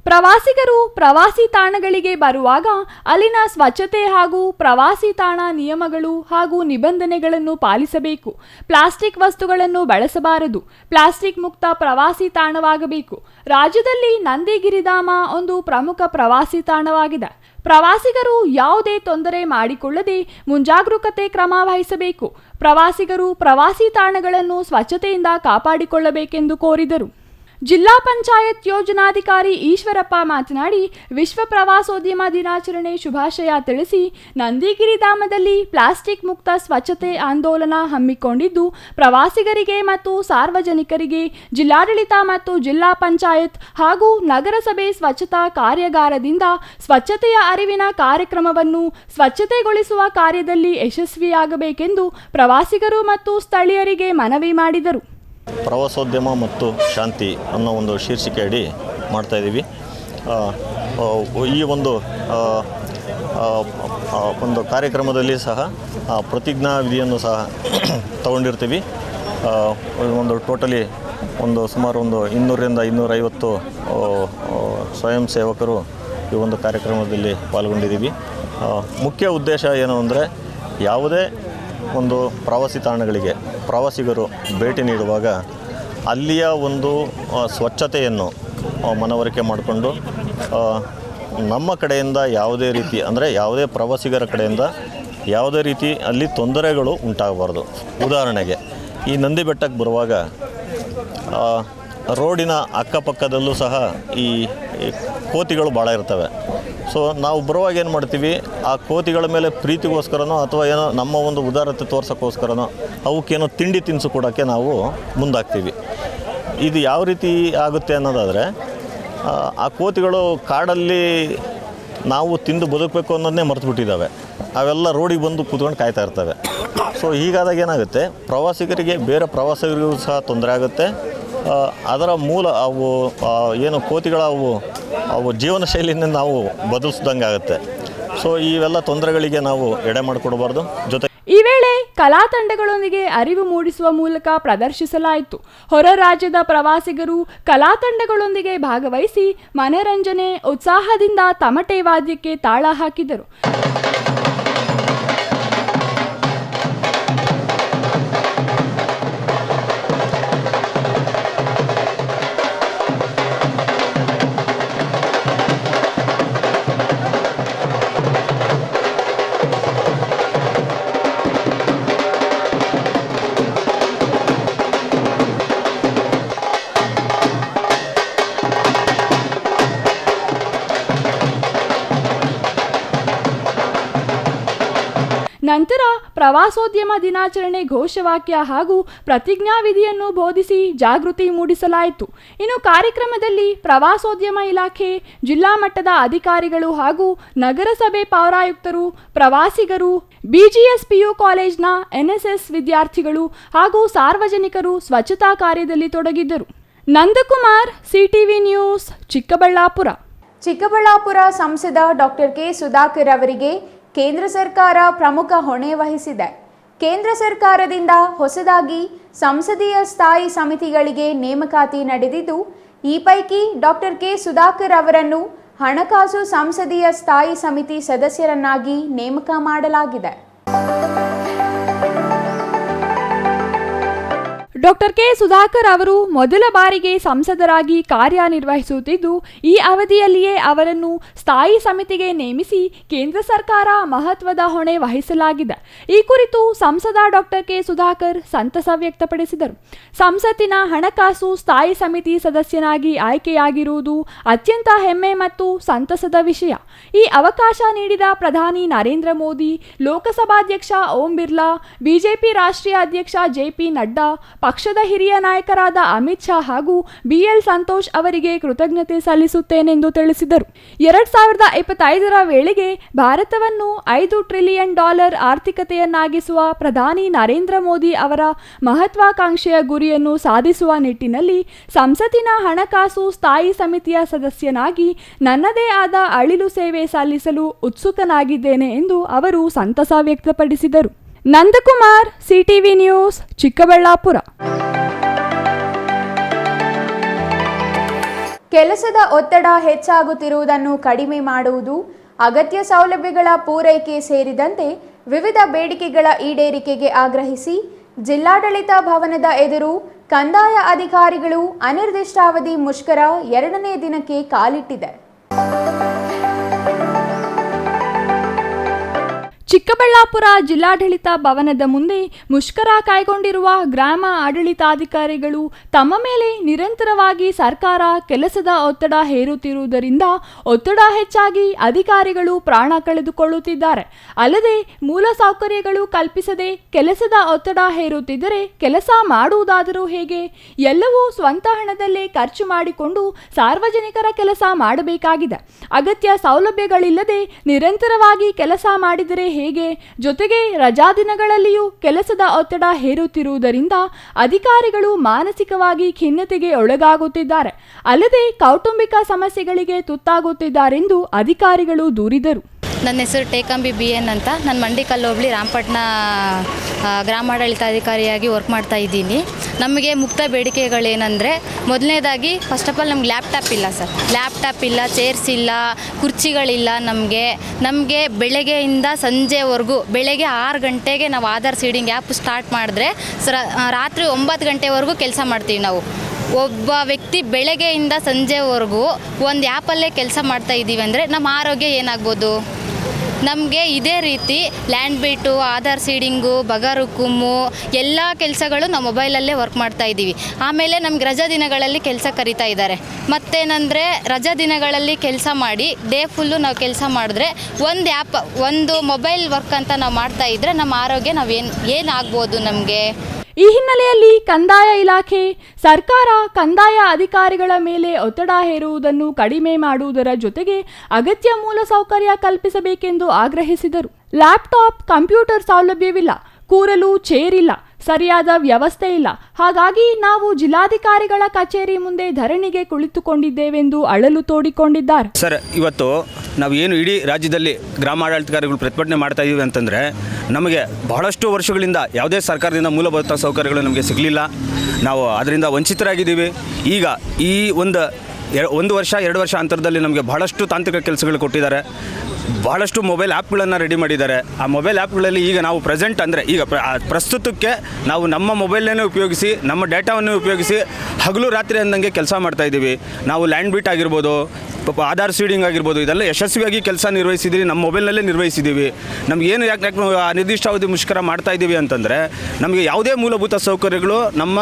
ಪ್ರವಾಸಿಗರು ಪ್ರವಾಸಿ ತಾಣಗಳಿಗೆ ಬರುವಾಗ ಅಲ್ಲಿನ ಸ್ವಚ್ಛತೆ ಹಾಗೂ ಪ್ರವಾಸಿ ತಾಣ ನಿಯಮಗಳು ಹಾಗೂ ನಿಬಂಧನೆಗಳನ್ನು ಪಾಲಿಸಬೇಕು. ಪ್ಲಾಸ್ಟಿಕ್ ವಸ್ತುಗಳನ್ನು ಬಳಸಬಾರದು. ಪ್ಲಾಸ್ಟಿಕ್ ಮುಕ್ತ ಪ್ರವಾಸಿ ತಾಣವಾಗಬೇಕು. ರಾಜ್ಯದಲ್ಲಿ ನಂದಿಗಿರಿಧಾಮ ಒಂದು ಪ್ರಮುಖ ಪ್ರವಾಸಿ ತಾಣವಾಗಿದೆ. ಪ್ರವಾಸಿಗರು ಯಾವುದೇ ತೊಂದರೆ ಮಾಡಿಕೊಳ್ಳದೆ ಮುಂಜಾಗರೂಕತೆ ಕ್ರಮ ವಹಿಸಬೇಕು. ಪ್ರವಾಸಿಗರು ಪ್ರವಾಸಿ ತಾಣಗಳನ್ನು ಸ್ವಚ್ಛತೆಯಿಂದ ಕಾಪಾಡಿಕೊಳ್ಳಬೇಕೆಂದು ಕೋರಿದರು. ಜಿಲ್ಲಾ ಪಂಚಾಯತ್ ಯೋಜನಾಧಿಕಾರಿ ಈಶ್ವರಪ್ಪ ಮಾತನಾಡಿ, ವಿಶ್ವ ಪ್ರವಾಸೋದ್ಯಮ ದಿನಾಚರಣೆ ಶುಭಾಶಯ ತಿಳಿಸಿ, ನಂದಿಗಿರಿ ಧಾಮದಲ್ಲಿ ಪ್ಲಾಸ್ಟಿಕ್ ಮುಕ್ತ ಸ್ವಚ್ಛತೆ ಆಂದೋಲನ ಹಮ್ಮಿಕೊಂಡಿದ್ದು ಪ್ರವಾಸಿಗರಿಗೆ ಮತ್ತು ಸಾರ್ವಜನಿಕರಿಗೆ ಜಿಲ್ಲಾಡಳಿತ ಮತ್ತು ಜಿಲ್ಲಾ ಪಂಚಾಯತ್ ಹಾಗೂ ನಗರಸಭೆ ಸ್ವಚ್ಛತಾ ಕಾರ್ಯಾಗಾರದಿಂದ ಸ್ವಚ್ಛತೆಯ ಅರಿವಿನ ಕಾರ್ಯಕ್ರಮವನ್ನು ಸ್ವಚ್ಛತೆಗೊಳಿಸುವ ಕಾರ್ಯದಲ್ಲಿ ಯಶಸ್ವಿಯಾಗಬೇಕೆಂದು ಪ್ರವಾಸಿಗರು ಮತ್ತು ಸ್ಥಳೀಯರಿಗೆ ಮನವಿ ಮಾಡಿದರು. ಪ್ರವಾಸೋದ್ಯಮ ಮತ್ತು ಶಾಂತಿ ಅನ್ನೋ ಒಂದು ಶೀರ್ಷಿಕೆ ಅಡಿ ಮಾಡ್ತಾಯಿದ್ದೀವಿ. ಈ ಒಂದು ಕಾರ್ಯಕ್ರಮದಲ್ಲಿ ಸಹ ಪ್ರತಿಜ್ಞಾ ವಿಧಿಯನ್ನು ಸಹ ತಗೊಂಡಿರ್ತೀವಿ. ಸುಮಾರು 200ರಿಂದ 250 ಸ್ವಯಂ ಸೇವಕರು ಈ ಒಂದು ಕಾರ್ಯಕ್ರಮದಲ್ಲಿ ಪಾಲ್ಗೊಂಡಿದ್ದೀವಿ. ಮುಖ್ಯ ಉದ್ದೇಶ ಏನು ಅಂದರೆ, ಯಾವುದೇ ಒಂದು ಪ್ರವಾಸಿ ತಾಣಗಳಿಗೆ ಪ್ರವಾಸಿಗರು ಭೇಟಿ ನೀಡುವಾಗ ಅಲ್ಲಿಯ ಒಂದು ಸ್ವಚ್ಛತೆಯನ್ನು ಮನವರಿಕೆ ಮಾಡಿಕೊಂಡು ನಮ್ಮ ಕಡೆಯಿಂದ ಯಾವುದೇ ರೀತಿ ಅಂದರೆ ಯಾವುದೇ ಪ್ರವಾಸಿಗರ ಕಡೆಯಿಂದ ಯಾವುದೇ ರೀತಿ ಅಲ್ಲಿ ತೊಂದರೆಗಳು ಉಂಟಾಗಬಾರ್ದು. ಉದಾಹರಣೆಗೆ, ಈ ನಂದಿ ಬೆಟ್ಟಕ್ಕೆ ಬರುವಾಗ ರೋಡಿನ ಅಕ್ಕಪಕ್ಕದಲ್ಲೂ ಸಹ ಈ ಕೋತಿಗಳು ಭಾಳ ಇರ್ತವೆ. ಸೊ ನಾವು ಬರುವಾಗ ಏನು ಮಾಡ್ತೀವಿ, ಆ ಕೋತಿಗಳ ಮೇಲೆ ಪ್ರೀತಿಗೋಸ್ಕರನೋ ಅಥವಾ ಏನೋ ನಮ್ಮ ಒಂದು ಉದಾರತೆ ತೋರ್ಸೋಕ್ಕೋಸ್ಕರನೋ ಅವಕ್ಕೇನೋ ತಿಂಡಿ ತಿನಿಸು ಕೊಡೋಕ್ಕೆ ನಾವು ಮುಂದಾಗ್ತೀವಿ. ಇದು ಯಾವ ರೀತಿ ಆಗುತ್ತೆ ಅನ್ನೋದಾದರೆ, ಆ ಕೋತಿಗಳು ಕಾಡಲ್ಲಿ ನಾವು ತಿಂದು ಬದುಕಬೇಕು ಅನ್ನೋದನ್ನೇ ಮರೆತುಬಿಟ್ಟಿದ್ದಾವೆ. ಅವೆಲ್ಲ ರೋಡಿಗೆ ಬಂದು ಕೂತ್ಕೊಂಡು ಕಾಯ್ತಾ ಇರ್ತವೆ. ಸೊ ಹೀಗಾದಾಗ ಏನಾಗುತ್ತೆ, ಬೇರೆ ಪ್ರವಾಸಿಗರಿಗೂ ಸಹ ತೊಂದರೆ ಆಗುತ್ತೆ. ಅದರ ಮೂಲ ಏನು ಕೋತಿಗಳ ಅವು ಜೀವನ ಶೈಲಿಯನ್ನು ನಾವು ಬದಲಿಸ್ದಂಗೆ ಆಗುತ್ತೆ. ಸೊ ಇವೆಲ್ಲ ತೊಂದರೆಗಳಿಗೆ ನಾವು ಎಡೆ ಮಾಡಿಕೊಡಬಾರ್ದು. ಈ ವೇಳೆ ಕಲಾ ತಂಡಗಳೊಂದಿಗೆ ಅರಿವು ಮೂಡಿಸುವ ಮೂಲಕ ಪ್ರದರ್ಶಿಸಲಾಯಿತು. ಹೊರ ರಾಜ್ಯದ ಪ್ರವಾಸಿಗರು ಕಲಾ ತಂಡಗಳೊಂದಿಗೆ ಭಾಗವಹಿಸಿ ಮನರಂಜನೆ, ಉತ್ಸಾಹದಿಂದ ತಮಟೆ ವಾದ್ಯಕ್ಕೆ ತಾಳ ಹಾಕಿದರು. ನಂತರ ಪ್ರವಾಸೋದ್ಯಮ ದಿನಾಚರಣೆ ಘೋಷವಾಕ್ಯ ಹಾಗೂ ಪ್ರತಿಜ್ಞಾವಿಧಿಯನ್ನು ಬೋಧಿಸಿ ಜಾಗೃತಿ ಮೂಡಿಸಲಾಯಿತು. ಇನ್ನು ಕಾರ್ಯಕ್ರಮದಲ್ಲಿ ಪ್ರವಾಸೋದ್ಯಮ ಇಲಾಖೆ, ಜಿಲ್ಲಾ ಮಟ್ಟದ ಅಧಿಕಾರಿಗಳು ಹಾಗೂ ನಗರಸಭೆ ಪೌರಾಯುಕ್ತರು, ಪ್ರವಾಸಿಗರು, ಬಿಜಿಎಸ್ ಪಿಯು ಕಾಲೇಜ್ನ ಎನ್ಎಸ್ಎಸ್ ವಿದ್ಯಾರ್ಥಿಗಳು ಹಾಗೂ ಸಾರ್ವಜನಿಕರು ಸ್ವಚ್ಛತಾ ಕಾರ್ಯದಲ್ಲಿ ತೊಡಗಿದ್ದರು. Nandakumar, CTV news, Chikkaballapur. ಚಿಕ್ಕಬಳ್ಳಾಪುರ ಸಂಸದ ಡಾಕ್ಟರ್ ಕೆ ಸುಧಾಕರ್ ಅವರಿಗೆ ಕೇಂದ್ರ ಸರ್ಕಾರ ಪ್ರಮುಖ ಹೊಣೆ ವಹಿಸಿದೆ. ಕೇಂದ್ರ ಸರ್ಕಾರದಿಂದ ಹೊಸದಾಗಿ ಸಂಸದೀಯ ಸ್ಥಾಯಿ ಸಮಿತಿಗಳಿಗೆ ನೇಮಕಾತಿ ನಡೆದಿದ್ದು, ಈ ಪೈಕಿ ಡಾಕ್ಟರ್ ಕೆ ಸುಧಾಕರ್ ಅವರನ್ನು ಹಣಕಾಸು ಸಂಸದೀಯ ಸ್ಥಾಯಿ ಸಮಿತಿ ಸದಸ್ಯರನ್ನಾಗಿ ನೇಮಕ ಮಾಡಲಾಗಿದೆ. ಡಾಕ್ಟರ್ ಕೆ ಸುಧಾಕರ್ ಅವರು ಮೊದಲ ಬಾರಿಗೆ ಸಂಸದರಾಗಿ ಕಾರ್ಯನಿರ್ವಹಿಸುತ್ತಿದ್ದು, ಈ ಅವಧಿಯಲ್ಲಿಯೇ ಅವರನ್ನು ಸ್ಥಾಯಿ ಸಮಿತಿಗೆ ನೇಮಿಸಿ ಕೇಂದ್ರ ಸರ್ಕಾರ ಮಹತ್ವದ ಹೊಣೆ ವಹಿಸಲಾಗಿದೆ. ಈ ಕುರಿತು ಸಂಸದ ಡಾಕ್ಟರ್ ಕೆ ಸುಧಾಕರ್ ಸಂತಸ ವ್ಯಕ್ತಪಡಿಸಿದರು. ಸಂಸತ್ತಿನ ಹಣಕಾಸು ಸ್ಥಾಯಿ ಸಮಿತಿ ಸದಸ್ಯನಾಗಿ ಆಯ್ಕೆಯಾಗಿರುವುದು ಅತ್ಯಂತ ಹೆಮ್ಮೆ ಮತ್ತು ಸಂತಸದ ವಿಷಯ. ಈ ಅವಕಾಶ ನೀಡಿದ ಪ್ರಧಾನಿ ನರೇಂದ್ರ ಮೋದಿ, ಲೋಕಸಭಾಧ್ಯಕ್ಷ ಓಂ ಬಿರ್ಲಾ, ಬಿಜೆಪಿ ರಾಷ್ಟ್ರೀಯ ಅಧ್ಯಕ್ಷ ಜೆಪಿ ನಡ್ಡಾ, ಪಕ್ಷದ ಹಿರಿಯ ನಾಯಕರಾದ ಅಮಿತ್ ಶಾ ಹಾಗೂ ಬಿಎಲ್ ಸಂತೋಷ್ ಅವರಿಗೆ ಕೃತಜ್ಞತೆ ಸಲ್ಲಿಸುತ್ತೇನೆಂದು ತಿಳಿಸಿದರು. 2025ರ ವೇಳೆಗೆ ಭಾರತವನ್ನು $5 ಟ್ರಿಲಿಯನ್ ಆರ್ಥಿಕತೆಯನ್ನಾಗಿಸುವ ಪ್ರಧಾನಿ ನರೇಂದ್ರ ಮೋದಿ ಅವರ ಮಹತ್ವಾಕಾಂಕ್ಷೆಯ ಗುರಿಯನ್ನು ಸಾಧಿಸುವ ನಿಟ್ಟಿನಲ್ಲಿ ಸಂಸತ್ತಿನ ಹಣಕಾಸು ಸ್ಥಾಯಿ ಸಮಿತಿಯ ಸದಸ್ಯನಾಗಿ ನನ್ನದೇ ಆದ ಅಳಿಲು ಸೇವೆ ಸಲ್ಲಿಸಲು ಉತ್ಸುಕನಾಗಿದ್ದೇನೆ ಎಂದು ಅವರು ಸಂತಸ ವ್ಯಕ್ತಪಡಿಸಿದರು. Nandakumar, CTV news, Chikkaballapura. ಕೆಲಸದ ಒತ್ತಡ ಹೆಚ್ಚಾಗುತ್ತಿರುವುದನ್ನು ಕಡಿಮೆ ಮಾಡುವುದು, ಅಗತ್ಯ ಸೌಲಭ್ಯಗಳ ಪೂರೈಕೆ ಸೇರಿದಂತೆ ವಿವಿಧ ಬೇಡಿಕೆಗಳ ಈಡೇರಿಕೆಗೆ ಆಗ್ರಹಿಸಿ ಜಿಲ್ಲಾಡಳಿತ ಭವನದ ಎದುರು ಕಂದಾಯ ಅಧಿಕಾರಿಗಳು ಅನಿರ್ದಿಷ್ಟಾವಧಿ ಮುಷ್ಕರ 2ನೇ ದಿನಕ್ಕೆ ಕಾಲಿಟ್ಟಿದೆ. ಚಿಕ್ಕಬಳ್ಳಾಪುರ ಜಿಲ್ಲಾಡಳಿತ ಭವನದ ಮುಂದೆ ಮುಷ್ಕರ ಕೈಗೊಂಡಿರುವ ಗ್ರಾಮ ಆಡಳಿತಾಧಿಕಾರಿಗಳು ತಮ್ಮ ಮೇಲೆ ನಿರಂತರವಾಗಿ ಸರ್ಕಾರ ಕೆಲಸದ ಒತ್ತಡ ಹೇರುತ್ತಿರುವುದರಿಂದ ಒತ್ತಡ ಹೆಚ್ಚಾಗಿ ಅಧಿಕಾರಿಗಳು ಪ್ರಾಣ ಕಳೆದುಕೊಳ್ಳುತ್ತಿದ್ದಾರೆ. ಅಲ್ಲದೆ ಮೂಲ ಸೌಕರ್ಯಗಳು ಕಲ್ಪಿಸದೆ ಕೆಲಸದ ಒತ್ತಡ ಹೇರುತ್ತಿದ್ದರೆ ಕೆಲಸ ಮಾಡುವುದಾದರೂ ಹೇಗೆ? ಎಲ್ಲವೂ ಸ್ವಂತ ಹಣದಲ್ಲೇ ಖರ್ಚು ಮಾಡಿಕೊಂಡು ಸಾರ್ವಜನಿಕರ ಕೆಲಸ ಮಾಡಬೇಕಾಗಿದೆ. ಅಗತ್ಯ ಸೌಲಭ್ಯಗಳಿಲ್ಲದೆ ನಿರಂತರವಾಗಿ ಕೆಲಸ ಮಾಡಿದರೆ ಹೇಗೆ? ಜೊತೆಗೆ ರಜಾ ದಿನಗಳಲ್ಲಿಯೂ ಕೆಲಸದ ಒತ್ತಡ ಹೇರುತ್ತಿರುವುದರಿಂದ ಅಧಿಕಾರಿಗಳು ಮಾನಸಿಕವಾಗಿ ಖಿನ್ನತೆಗೆ ಒಳಗಾಗುತ್ತಿದ್ದಾರೆ. ಅಲ್ಲದೆ ಕೌಟುಂಬಿಕ ಸಮಸ್ಯೆಗಳಿಗೆ ತುತ್ತಾಗುತ್ತಿದ್ದಾರೆಂದು ಅಧಿಕಾರಿಗಳು ದೂರಿದರು. ನನ್ನ ಹೆಸರು ಟೇಕಂಬಿ BN ಅಂತ. ನಾನು ಮಂಡಿಕಲ್ ಹೋಬಳಿ ರಾಮಪಟ್ಟಣ ಗ್ರಾಮಾಡಳಿತಾಧಿಕಾರಿಯಾಗಿ ವರ್ಕ್ ಮಾಡ್ತಾ ಇದ್ದೀನಿ. ನಮಗೆ ಮುಕ್ತ ಬೇಡಿಕೆಗಳೇನೆಂದರೆ, ಮೊದಲನೇದಾಗಿ ಫಸ್ಟ್ ಆಫ್ ಆಲ್ ನಮ್ಗೆ ಲ್ಯಾಪ್ಟಾಪ್ ಇಲ್ಲ ಸರ್. ಲ್ಯಾಪ್ಟಾಪ್ ಇಲ್ಲ, ಚೇರ್ಸ್ ಇಲ್ಲ, ಕುರ್ಚಿಗಳಿಲ್ಲ. ನಮಗೆ ಬೆಳಗ್ಗೆಯಿಂದ ಸಂಜೆವರೆಗೂ ಬೆಳಗ್ಗೆ 6 ಗಂಟೆಗೆ ನಾವು ಆಧಾರ್ ಸೀಡಿಂಗ್ ಆ್ಯಪ್ ಸ್ಟಾರ್ಟ್ ಮಾಡಿದ್ರೆ ರಾತ್ರಿ 9 ಗಂಟೆವರೆಗೂ ಕೆಲಸ ಮಾಡ್ತೀವಿ ನಾವು. ಒಬ್ಬ ವ್ಯಕ್ತಿ ಬೆಳಗ್ಗೆಯಿಂದ ಸಂಜೆವರೆಗೂ ಒಂದು ಆ್ಯಪಲ್ಲೇ ಕೆಲಸ ಮಾಡ್ತಾ ಇದ್ದೀವಿ ಅಂದರೆ ನಮ್ಮ ಆರೋಗ್ಯ ಏನಾಗ್ಬೋದು? ನಮಗೆ ಇದೇ ರೀತಿ ಲ್ಯಾಂಡ್ ಬಿಟ್ಟು, ಆಧಾರ್ ಸೀಡಿಂಗು, ಬಗರುಕುಮ್ಮು ಎಲ್ಲ ಕೆಲಸಗಳು ನಾವು ಮೊಬೈಲಲ್ಲೇ ವರ್ಕ್ ಮಾಡ್ತಾ ಇದ್ದೀವಿ. ಆಮೇಲೆ ನಮ್ಗೆ ರಜಾ ದಿನಗಳಲ್ಲಿ ಕೆಲಸ ಕರೀತಾ ಇದ್ದಾರೆ. ಮತ್ತೇನೆಂದರೆ, ರಜಾ ದಿನಗಳಲ್ಲಿ ಕೆಲಸ ಮಾಡಿ ಡೇ ಫುಲ್ಲು ನಾವು ಕೆಲಸ ಮಾಡಿದ್ರೆ ಒಂದು ಮೊಬೈಲ್ ವರ್ಕ್ ಅಂತ ನಾವು ಮಾಡ್ತಾ ಇದ್ದರೆ ನಮ್ಮ ಆರೋಗ್ಯ ಏನಾಗ್ಬೋದು ನಮಗೆ? ಈ ಹಿನ್ನೆಲೆಯಲ್ಲಿ ಕಂದಾಯ ಇಲಾಖೆ ಸರ್ಕಾರ ಕಂದಾಯ ಅಧಿಕಾರಿಗಳ ಮೇಲೆ ಒತ್ತಡ ಹೇರುವುದನ್ನು ಕಡಿಮೆ ಮಾಡುವುದರ ಜೊತೆಗೆ ಅಗತ್ಯ ಮೂಲಸೌಕರ್ಯ ಕಲ್ಪಿಸಬೇಕೆಂದು ಆಗ್ರಹಿಸಿದರು. ಲ್ಯಾಪ್ಟಾಪ್, ಕಂಪ್ಯೂಟರ್ ಸೌಲಭ್ಯವಿಲ್ಲ, ಕೂರಲು ಚೇರ್ ಇಲ್ಲ, ಸರಿಯಾದ ವ್ಯವಸ್ಥೆ ಇಲ್ಲ. ಹಾಗಾಗಿ ನಾವು ಜಿಲ್ಲಾಧಿಕಾರಿಗಳ ಕಚೇರಿ ಮುಂದೆ ಧರಣಿಗೆ ಕುಳಿತುಕೊಂಡಿದ್ದೇವೆಂದು ಅಳಲು ತೋಡಿಕೊಂಡಿದ್ದಾರೆ. ಸರ್, ಇವತ್ತು ನಾವು ಏನು ಇಡೀ ರಾಜ್ಯದಲ್ಲಿ ಗ್ರಾಮಾಡಳಿತಾಧಿಕಾರಿಗಳು ಪ್ರತಿಭಟನೆ ಮಾಡ್ತಾ ಇದ್ದೀವಿ ಅಂತಂದರೆ, ನಮಗೆ ಬಹಳಷ್ಟು ವರ್ಷಗಳಿಂದ ಯಾವುದೇ ಸರ್ಕಾರದಿಂದ ಮೂಲಭೂತ ಸೌಕರ್ಯಗಳು ನಮಗೆ ಸಿಗಲಿಲ್ಲ. ನಾವು ಅದರಿಂದ ವಂಚಿತರಾಗಿದ್ದೀವಿ. ಈಗ ಈ ಒಂದು ವರ್ಷ 2 ವರ್ಷ ಅಂತರದಲ್ಲಿ ನಮಗೆ ಬಹಳಷ್ಟು ತಾಂತ್ರಿಕ ಕೆಲಸಗಳು ಕೊಟ್ಟಿದ್ದಾರೆ. ಬಹಳಷ್ಟು ಮೊಬೈಲ್ ಆ್ಯಪ್ಗಳನ್ನು ರೆಡಿ ಮಾಡಿದ್ದಾರೆ. ಆ ಮೊಬೈಲ್ ಆ್ಯಪ್ಗಳಲ್ಲಿ ಈಗ ನಾವು ಪ್ರೆಸೆಂಟ್ ಅಂದರೆ ಈಗ ಪ್ರಸ್ತುತಕ್ಕೆ ನಾವು ನಮ್ಮ ಮೊಬೈಲನ್ನೇ ಉಪಯೋಗಿಸಿ, ನಮ್ಮ ಡೇಟಾವನ್ನು ಉಪಯೋಗಿಸಿ ಹಗಲು ರಾತ್ರಿ ಅಂದಂಗೆ ಕೆಲಸ ಮಾಡ್ತಾಯಿದ್ದೀವಿ. ನಾವು ಲ್ಯಾಂಡ್ ಬೀಟ್ ಆಗಿರ್ಬೋದು, ಆಧಾರ್ ಸೀಡಿಂಗ್ ಆಗಿರ್ಬೋದು, ಇದೆಲ್ಲ ಯಶಸ್ವಿಯಾಗಿ ಕೆಲಸ ನಿರ್ವಹಿಸಿದ್ದೀವಿ. ನಮ್ಮ ಮೊಬೈಲ್ನಲ್ಲೇ ನಿರ್ವಹಿಸಿದ್ದೀವಿ. ನಮಗೇನು ಯಾಕೆ ಅನಿರ್ದಿಷ್ಟಾವಧಿ ಮುಷ್ಕರ ಮಾಡ್ತಾಯಿದ್ದೀವಿ ಅಂತಂದರೆ, ನಮಗೆ ಯಾವುದೇ ಮೂಲಭೂತ ಸೌಕರ್ಯಗಳು ನಮ್ಮ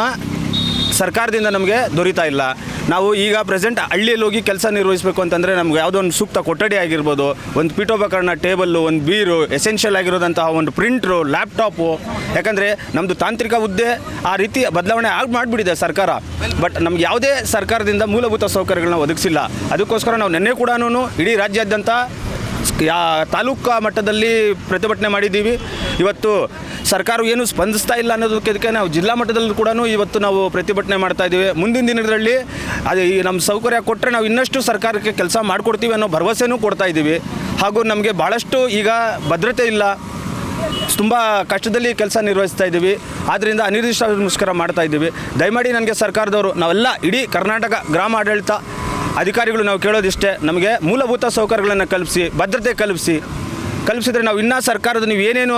ಸರ್ಕಾರದಿಂದ ನಮಗೆ ದೊರೀತಾ ಇಲ್ಲ. ನಾವು ಈಗ ಪ್ರೆಸೆಂಟ್ ಹಳ್ಳಿಯಲ್ಲಿ ಹೋಗಿ ಕೆಲಸ ನಿರ್ವಹಿಸಬೇಕು ಅಂತಂದರೆ ನಮ್ಗೆ ಯಾವುದೋ ಒಂದು ಸೂಕ್ತ ಕೊಠಡಿ ಆಗಿರ್ಬೋದು, ಒಂದು ಪೀಠೋಪಕರಣ, ಟೇಬಲ್ಲು, ಒಂದು ಬೀರು, ಎಸೆನ್ಷಿಯಲ್ ಆಗಿರೋದಂತಹ ಒಂದು ಪ್ರಿಂಟ್ರು, ಲ್ಯಾಪ್ಟಾಪು. ಯಾಕಂದರೆ ನಮ್ಮದು ತಾಂತ್ರಿಕ ಹುದ್ದೆ ಆ ರೀತಿ ಬದಲಾವಣೆ ಮಾಡಿಬಿಟ್ಟಿದೆ ಸರ್ಕಾರ. ಬಟ್ ನಮ್ಗೆ ಯಾವುದೇ ಸರ್ಕಾರದಿಂದ ಮೂಲಭೂತ ಸೌಕರ್ಯಗಳನ್ನ ಒದಗಿಸಿಲ್ಲ. ಅದಕ್ಕೋಸ್ಕರ ನಾವು ನಿನ್ನೆ ಕೂಡ ಇಡೀ ರಾಜ್ಯಾದ್ಯಂತ ತಾಲೂಕು ಮಟ್ಟದಲ್ಲಿ ಪ್ರತಿಭಟನೆ ಮಾಡಿದ್ದೀವಿ. ಇವತ್ತು ಸರ್ಕಾರ ಏನು ಸ್ಪಂದಿಸ್ತಾ ಇಲ್ಲ ಅನ್ನೋದಕ್ಕೆ ನಾವು ಜಿಲ್ಲಾ ಮಟ್ಟದಲ್ಲೂ ಕೂಡ ಇವತ್ತು ನಾವು ಪ್ರತಿಭಟನೆ ಮಾಡ್ತಾ ಇದ್ದೀವಿ. ಮುಂದಿನ ದಿನಗಳಲ್ಲಿ ಅದು ಈ ನಮ್ಮ ಸೌಕರ್ಯ ಕೊಟ್ಟರೆ ನಾವು ಇನ್ನಷ್ಟು ಸರ್ಕಾರಕ್ಕೆ ಕೆಲಸ ಮಾಡಿಕೊಡ್ತೀವಿ ಅನ್ನೋ ಭರವಸೆನೂ ಕೊಡ್ತಾ ಇದ್ದೀವಿ. ಹಾಗೂ ನಮಗೆ ಭಾಳಷ್ಟು ಈಗ ಭದ್ರತೆ ಇಲ್ಲ, ತುಂಬ ಕಷ್ಟದಲ್ಲಿ ಕೆಲಸ ನಿರ್ವಹಿಸ್ತಾ ಇದ್ದೀವಿ. ಆದ್ದರಿಂದ ಅನಿರ್ದಿಷ್ಟ ಮುಷ್ಕರ ಮಾಡ್ತಾ ಇದ್ದೀವಿ. ದಯಮಾಡಿ ನನಗೆ ಸರ್ಕಾರದವರು, ನಾವೆಲ್ಲ ಇಡೀ ಕರ್ನಾಟಕ ಗ್ರಾಮ ಆಡಳಿತ ಅಧಿಕಾರಿಗಳು ನಾವು ಕೇಳೋದಿಷ್ಟೇ, ನಮಗೆ ಮೂಲಭೂತ ಸೌಕರ್ಯಗಳನ್ನು ಕಲ್ಪಿಸಿ, ಭದ್ರತೆ ಕಲ್ಪಿಸಿ. ಕಲ್ಪಿಸಿದ್ರೆ ನಾವು ಇನ್ನೂ ಸರ್ಕಾರದ ನೀವು ಏನೇನು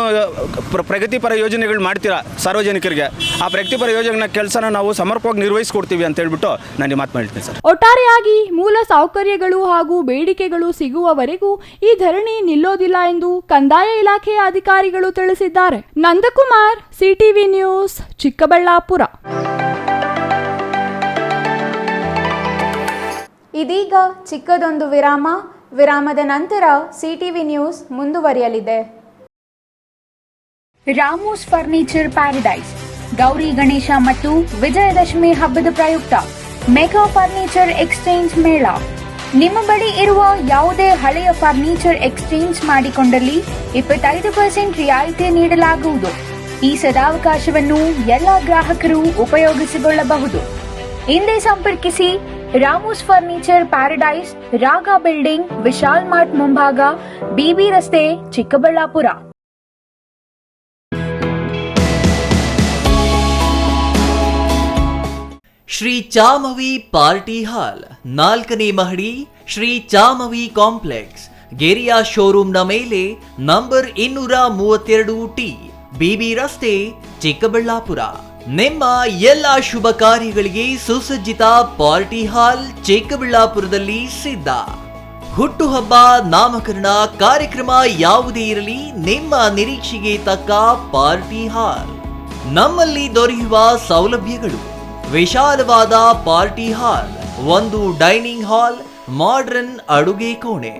ಪ್ರಗತಿಪರ ಯೋಜನೆಗಳು ಮಾಡ್ತೀರಾ ಸಾರ್ವಜನಿಕರಿಗೆ, ಆ ಪ್ರಗತಿಪರ ಯೋಜನೆ ಕೆಲಸನ ನಾವು ಸಮರ್ಪಕವಾಗಿ ನಿರ್ವಹಿಸ್ಕೊಡ್ತೀವಿ ಅಂತ ಹೇಳ್ಬಿಟ್ಟು ನಾನು ಈ ಮಾತು ಮಾಡ್ತೀನಿ ಸರ್. ಒಟ್ಟಾರೆಯಾಗಿ ಮೂಲ ಸೌಕರ್ಯಗಳು ಹಾಗೂ ಬೇಡಿಕೆಗಳು ಸಿಗುವವರೆಗೂ ಈ ಧರಣಿ ನಿಲ್ಲೋದಿಲ್ಲ ಎಂದು ಕಂದಾಯ ಇಲಾಖೆಯ ಅಧಿಕಾರಿಗಳು ತಿಳಿಸಿದ್ದಾರೆ. Nandakumar, CTV news, Chikkaballapura. ಇದೀಗ ಚಿಕ್ಕದೊಂದು ವಿರಾಮದ ನಂತರ ಸಿಟಿವಿ ನ್ಯೂಸ್ ಮುಂದುವರಿಯಲಿದೆ. ರಾಮೂಸ್ ಫರ್ನಿಚರ್ ಪ್ಯಾರಡೈಸ್ ಗೌರಿ ಗಣೇಶ ಮತ್ತು ವಿಜಯದಶಮಿ ಹಬ್ಬದ ಪ್ರಯುಕ್ತ ಮೆಗಾ ಫರ್ನಿಚರ್ ಎಕ್ಸ್ಚೇಂಜ್ ಮೇಳ. ನಿಮ್ಮ ಬಳಿ ಇರುವ ಯಾವುದೇ ಹಳೆಯ ಫರ್ನಿಚರ್ ಎಕ್ಸ್ಚೇಂಜ್ ಮಾಡಿಕೊಂಡಲ್ಲಿ 25% ರಿಯಾಯಿತಿ ನೀಡಲಾಗುವುದು. ಈ ಸದಾವಕಾಶವನ್ನು ಎಲ್ಲ ಗ್ರಾಹಕರು ಉಪಯೋಗಿಸಿಕೊಳ್ಳಬಹುದು. ಹಿಂದೆ ಸಂಪರ್ಕಿಸಿ ರಾಮೂಸ್ ಫರ್ನಿಚರ್ ಪ್ಯಾರಡೈಸ್, ರಾಗ ಬಿಲ್ಡಿಂಗ್, ವಿಶಾಲ್ ಮಾರ್ಟ್ ಮುಂಭಾಗ, ಬಿಬಿ ರಸ್ತೆ, ಚಿಕ್ಕಬಳ್ಳಾಪುರ. ಶ್ರೀ ಚಾಮವಿ ಪಾರ್ಟಿ ಹಾಲ್, 4ನೇ ಮಹಡಿ, ಶ್ರೀ ಚಾಮವಿ ಕಾಂಪ್ಲೆಕ್ಸ್, ಗೆರಿಯಾ ಶೋರೂಮ್ನ ಮೇಲೆ, ನಂಬರ್ 232T, ಬಿಬಿ ರಸ್ತೆ, ಚಿಕ್ಕಬಳ್ಳಾಪುರ. ನಿಮ್ಮ ಎಲ್ಲ ಶುಭ ಕಾರ್ಯಗಳಿಗೆ ಸುಸಜ್ಜಿತ ಪಾರ್ಟಿ ಹಾಲ್ ಚಿಕ್ಕಬಳ್ಳಾಪುರದಲ್ಲಿ ಸಿದ್ಧ. ಹುಟ್ಟುಹಬ್ಬ, ನಾಮಕರಣ, ಕಾರ್ಯಕ್ರಮ ಯಾವುದೇ ಇರಲಿ, ನಿಮ್ಮ ನಿರೀಕ್ಷೆಗೆ ತಕ್ಕ ಪಾರ್ಟಿ ಹಾಲ್. ನಮ್ಮಲ್ಲಿ ದೊರೆಯುವ ಸೌಲಭ್ಯಗಳು: ವಿಶಾಲವಾದ party hall, 1 dining hall, modern ಅಡುಗೆ ಕೋಣೆ,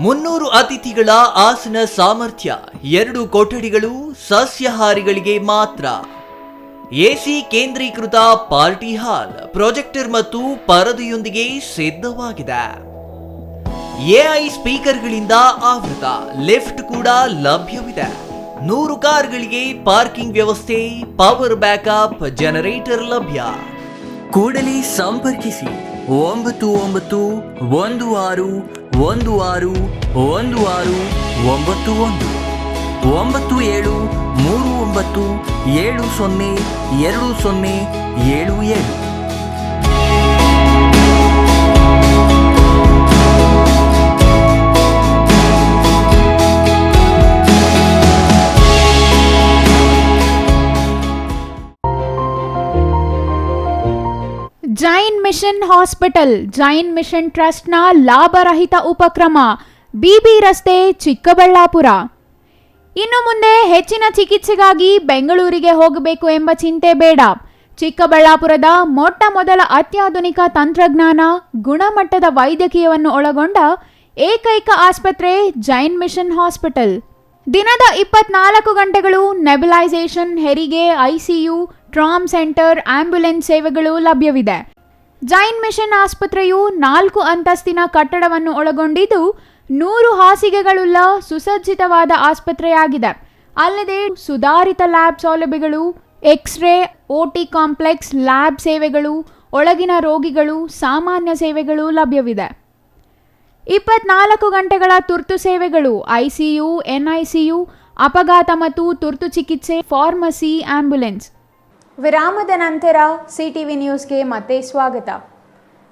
300 ಅತಿಥಿಗಳ ಆಸನ ಸಾಮರ್ಥ್ಯ, 2 ಕೊಠಡಿಗಳು ಸಸ್ಯಾಹಾರಿಗಳಿಗೆ ಮಾತ್ರ. ಎಸಿ ಕೇಂದ್ರೀಕೃತ ಪಾರ್ಟಿ ಹಾಲ್, ಪ್ರೊಜೆಕ್ಟರ್ ಮತ್ತು ಪರದೆಯೊಂದಿಗೆ ಸಿದ್ಧವಾಗಿದೆ. ಎಐ ಸ್ಪೀಕರ್ಗಳಿಂದ ಆವೃತ, ಲಿಫ್ಟ್ ಕೂಡ ಲಭ್ಯವಿದೆ. 100 ಕಾರ್ಗಳಿಗೆ ಪಾರ್ಕಿಂಗ್ ವ್ಯವಸ್ಥೆ, ಪವರ್ ಬ್ಯಾಕಪ್ ಜನರೇಟರ್ ಲಭ್ಯ. ಕೂಡಲೇ ಸಂಪರ್ಕಿಸಿ 9916161691 9739702077. Jain mission hospital, Jain mission ಟ್ರಸ್ಟ್ನ ಲಾಭರಹಿತ ಉಪಕ್ರಮ, ಬಿಬಿ ರಸ್ತೆ, ಚಿಕ್ಕಬಳ್ಳಾಪುರ. ಇನ್ನು ಮುಂದೆ ಹೆಚ್ಚಿನ ಚಿಕಿತ್ಸೆಗಾಗಿ ಬೆಂಗಳೂರಿಗೆ ಹೋಗಬೇಕು ಎಂಬ ಚಿಂತೆ ಬೇಡ. ಚಿಕ್ಕಬಳ್ಳಾಪುರದ ಮೊಟ್ಟ ಮೊದಲ ಅತ್ಯಾಧುನಿಕ ತಂತ್ರಜ್ಞಾನ, ಗುಣಮಟ್ಟದ ವೈದ್ಯಕೀಯವನ್ನು ಒಳಗೊಂಡ ಏಕೈಕ ಆಸ್ಪತ್ರೆ ಜೈನ್ ಮಿಷನ್ ಹಾಸ್ಪಿಟಲ್. ದಿನದ 24 ಗಂಟೆಗಳು ನೆಬುಲೈಸೇಷನ್, ಹೆರಿಗೆ, ಐಸಿಯು, ಟ್ರಾಮ್ ಸೆಂಟರ್, ಆಂಬ್ಯುಲೆನ್ಸ್ ಸೇವೆಗಳು ಲಭ್ಯವಿದೆ. ಜೈನ್ ಮಿಷನ್ ಆಸ್ಪತ್ರೆಯು 4 ಅಂತಸ್ತಿನ ಕಟ್ಟಡವನ್ನು ಒಳಗೊಂಡಿದ್ದು 100 ಹಾಸಿಗೆಗಳುಳ್ಳ ಸುಸಜ್ಜಿತವಾದ ಆಸ್ಪತ್ರೆಯಾಗಿದೆ. ಅಲ್ಲದೆ ಸುಧಾರಿತ ಲ್ಯಾಬ್ ಸೌಲಭ್ಯಗಳು, ಎಕ್ಸ್ರೇ, ಓಟಿ ಕಾಂಪ್ಲೆಕ್ಸ್, ಲ್ಯಾಬ್ ಸೇವೆಗಳು, ಒಳಗಿನ ರೋಗಿಗಳು, ಸಾಮಾನ್ಯ ಸೇವೆಗಳು ಲಭ್ಯವಿದೆ. 24 ಗಂಟೆಗಳ ತುರ್ತು ಸೇವೆಗಳು, ಐಸಿಯು, ಎನ್ಐಸಿಯು, ಅಪಘಾತ ಮತ್ತು ತುರ್ತು ಚಿಕಿತ್ಸೆ, ಫಾರ್ಮಸಿ, ಆಂಬ್ಯುಲೆನ್ಸ್. ವಿರಾಮದ ನಂತರ ಸಿಟಿವಿ ನ್ಯೂಸ್ಗೆ ಮತ್ತೆ ಸ್ವಾಗತ.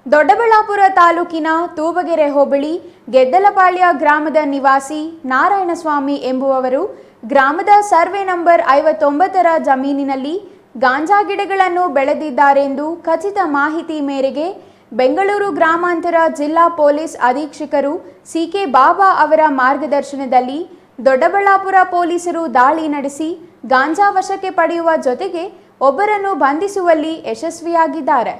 ದೊಡ್ಡಬಳ್ಳಾಪುರ ತಾಲೂಕಿನ ತೂಬಗೆರೆ ಹೋಬಳಿ ಗೆದ್ದಲಪಾಳ್ಯ ಗ್ರಾಮದ ನಿವಾಸಿ ನಾರಾಯಣಸ್ವಾಮಿ ಎಂಬುವವರು ಗ್ರಾಮದ ಸರ್ವೆ ನಂಬರ್ 59ರ ಜಮೀನಿನಲ್ಲಿ ಗಾಂಜಾ ಗಿಡಗಳನ್ನು ಬೆಳೆದಿದ್ದಾರೆಂದು ಖಚಿತ ಮಾಹಿತಿ ಮೇರೆಗೆ ಬೆಂಗಳೂರು ಗ್ರಾಮಾಂತರ ಜಿಲ್ಲಾ ಪೊಲೀಸ್ ಅಧೀಕ್ಷಕರು ಸಿಕೆ ಬಾಬಾ ಅವರ ಮಾರ್ಗದರ್ಶನದಲ್ಲಿ ದೊಡ್ಡಬಳ್ಳಾಪುರ ಪೊಲೀಸರು ದಾಳಿ ನಡೆಸಿ ಗಾಂಜಾ ವಶಕ್ಕೆ ಪಡೆಯುವ ಜೊತೆಗೆ ಒಬ್ಬರನ್ನು ಬಂಧಿಸುವಲ್ಲಿ ಯಶಸ್ವಿಯಾಗಿದ್ದಾರೆ.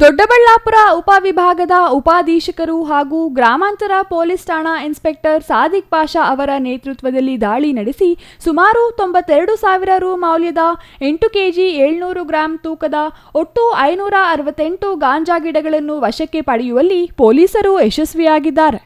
ದೊಡ್ಡಬಳ್ಳಾಪುರ ಉಪವಿಭಾಗದ ಉಪಾಧೀಕ್ಷಕರು ಹಾಗೂ ಗ್ರಾಮಾಂತರ ಪೊಲೀಸ್ ಠಾಣಾ ಇನ್ಸ್ಪೆಕ್ಟರ್ ಸಾದಿಕ್ ಪಾಷಾ ಅವರ ನೇತೃತ್ವದಲ್ಲಿ ದಾಳಿ ನಡೆಸಿ ಸುಮಾರು 92,000 ರು ಮೌಲ್ಯದ 8 ಕೆಜಿ 700 ಗ್ರಾಂ ತೂಕದ ಒಟ್ಟು 568 ಗಾಂಜಾ ಗಿಡಗಳನ್ನು ವಶಕ್ಕೆ ಪಡೆಯುವಲ್ಲಿ ಪೊಲೀಸರು ಯಶಸ್ವಿಯಾಗಿದ್ದಾರೆ.